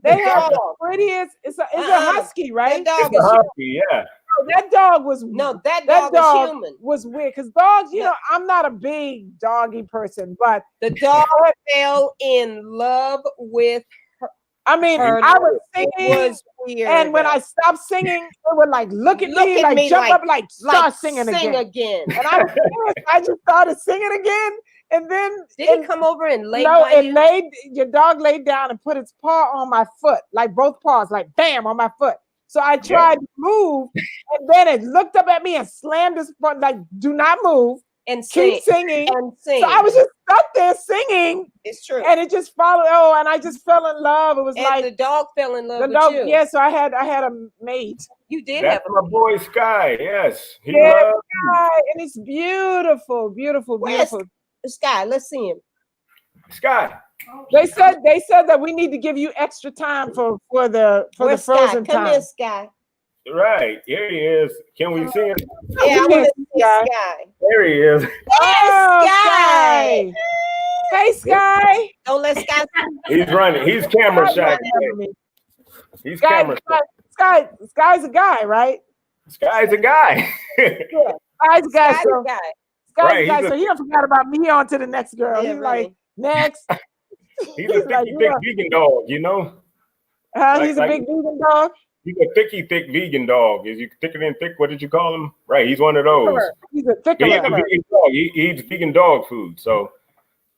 they have the prettiest. It's a husky, right?
That dog
is a husky, yeah.
That dog was
that dog is human.
Was weird because dogs, you know, I'm not a big doggy person, but
the dog fell in love with her.
I mean, I was singing,
it was weird,
and when I stopped singing, it would like look at me, like jump up, like start singing again. And I just started singing again. And then
did it come over and lay?
No, your dog laid down and put its paw on my foot, like both paws, like bam on my foot. So I tried to move, and then it looked up at me and slammed its foot, like do not move
and
keep singing.
And sing.
So I was just stuck there singing.
It's true.
And it just followed. And I just fell in love. It was like
the dog fell in love with you.
Yeah, so I had a mate.
You did
That's
have
my boy Sky. Yes,
he loves Sky, and it's beautiful, beautiful, beautiful.
Sky, let's see him.
Sky.
They said that we need to give you extra time for the frozen time.
Come here, Sky.
Right, here he is. Can we see him?
Yeah, I want to see Sky.
There he is.
Sky.
Hey, Sky.
Don't let Sky.
He's running. He's camera shy. He's camera shy.
Sky's a guy, right?
Sky's a guy.
Yeah, Sky's a guy. Sky's a guy. So he don't forgot about me. On to the next girl.
Yeah,
he's like, next.
He's a thick vegan dog, you know?
He's a big vegan dog?
He's a thick vegan dog. Is you thicker than thick? What did you call him? Right, he's one of those.
He's a thicker
vegan dog. He eats vegan dog food. So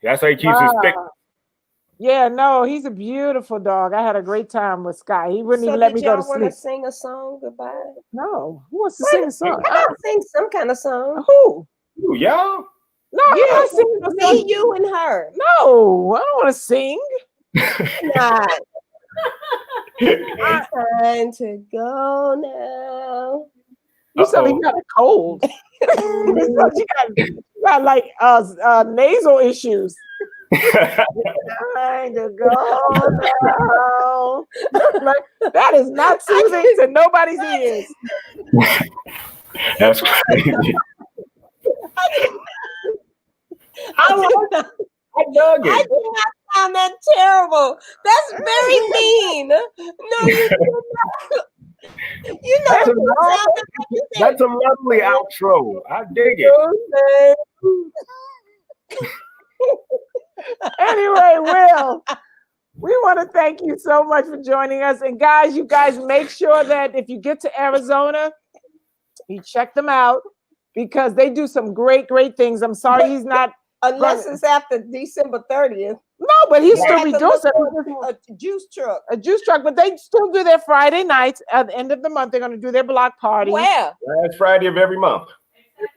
that's how he keeps his thick.
Yeah, no, he's a beautiful dog. I had a great time with Sky. He wouldn't even let me go to sleep.
Want to sing a song goodbye?
No. Who wants to sing a song?
I gotta sing some kind of song.
Who?
Y'all?
No, I'm not singing a song.
Me, you, and her.
No, I don't want to sing.
Not. It's time to go now.
You said you got a cold. you got like nasal issues. Time to go now. That is not soothing to nobody's ears.
That's crazy. I dug it.
I did not sound that terrible. That's very mean. No, you
that's a lovely outro. I dig it.
Anyway, Will, we want to thank you so much for joining us. And guys, you guys make sure that if you get to Arizona, you check them out because they do some great things. I'm sorry he's not.
Unless it's after December 30th.
No, but he's still be doing
a juice truck.
A juice truck, but they still do their Friday nights. At the end of the month, they're going to do their block party.
Where?
Last Friday of every month.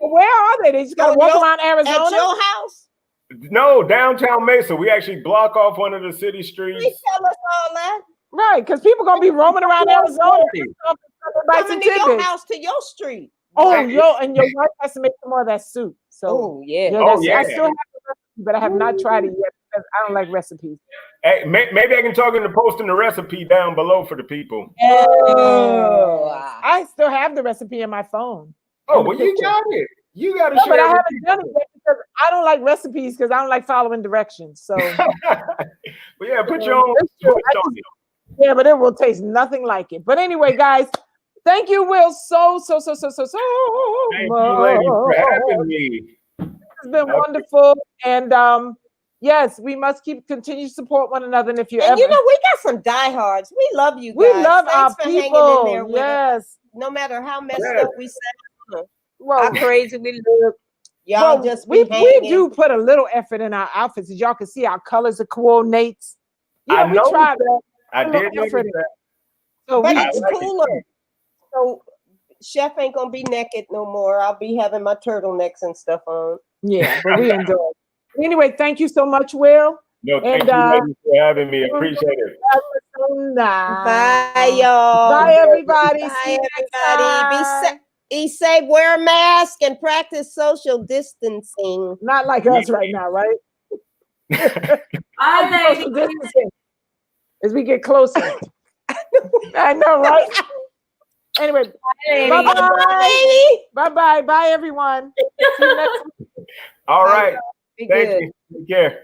Where are they? They just got to walk around Arizona?
At your house?
No, downtown Mesa. We actually block off one of the city streets.
Please tell us all that.
Right, because people going to be roaming around Arizona.
Coming to your house to your street.
Oh, and your wife has to make some more of that soup. So,
yeah.
I still have the recipe, but I have not tried it yet because I don't like recipes.
Hey, maybe I can talk into posting the recipe down below for the people.
Oh, I still have the recipe in my phone.
Oh, well, you got it. You got to share.
But I haven't done it yet because I don't like recipes because I don't like following directions. So,
well, yeah, put your own twist on it.
Yeah, but it will taste nothing like it. But anyway, guys, thank you, Will, so
Thank you, ladies, for having me.
It's been wonderful, and yes, we must continue to support one another. And if you
you know, we got some diehards. We love you guys.
We love
Thanks
our
for
people.
hanging in there with
yes.
us. No matter how messed up we sound,
well,
how crazy we look. Y'all just
we do put a little effort in our outfits. As y'all can see, our colors are coordinates. You know, we try that.
I did notice that.
So but it's cooler. So Chef ain't gonna be naked no more. I'll be having my turtlenecks and stuff on.
Yeah, but we enjoy it. Anyway, thank you so much, Will.
No, thank you ladies for having me. Appreciate it.
Bye, y'all.
Bye, everybody.
Bye, everybody. Be safe, wear a mask, and practice social distancing.
Not like us right now, right? Social distancing as we get closer. I know, right? Anyway, bye-bye. Bye-bye. Bye, everyone. See you next week.
All right. Thank you. Take care.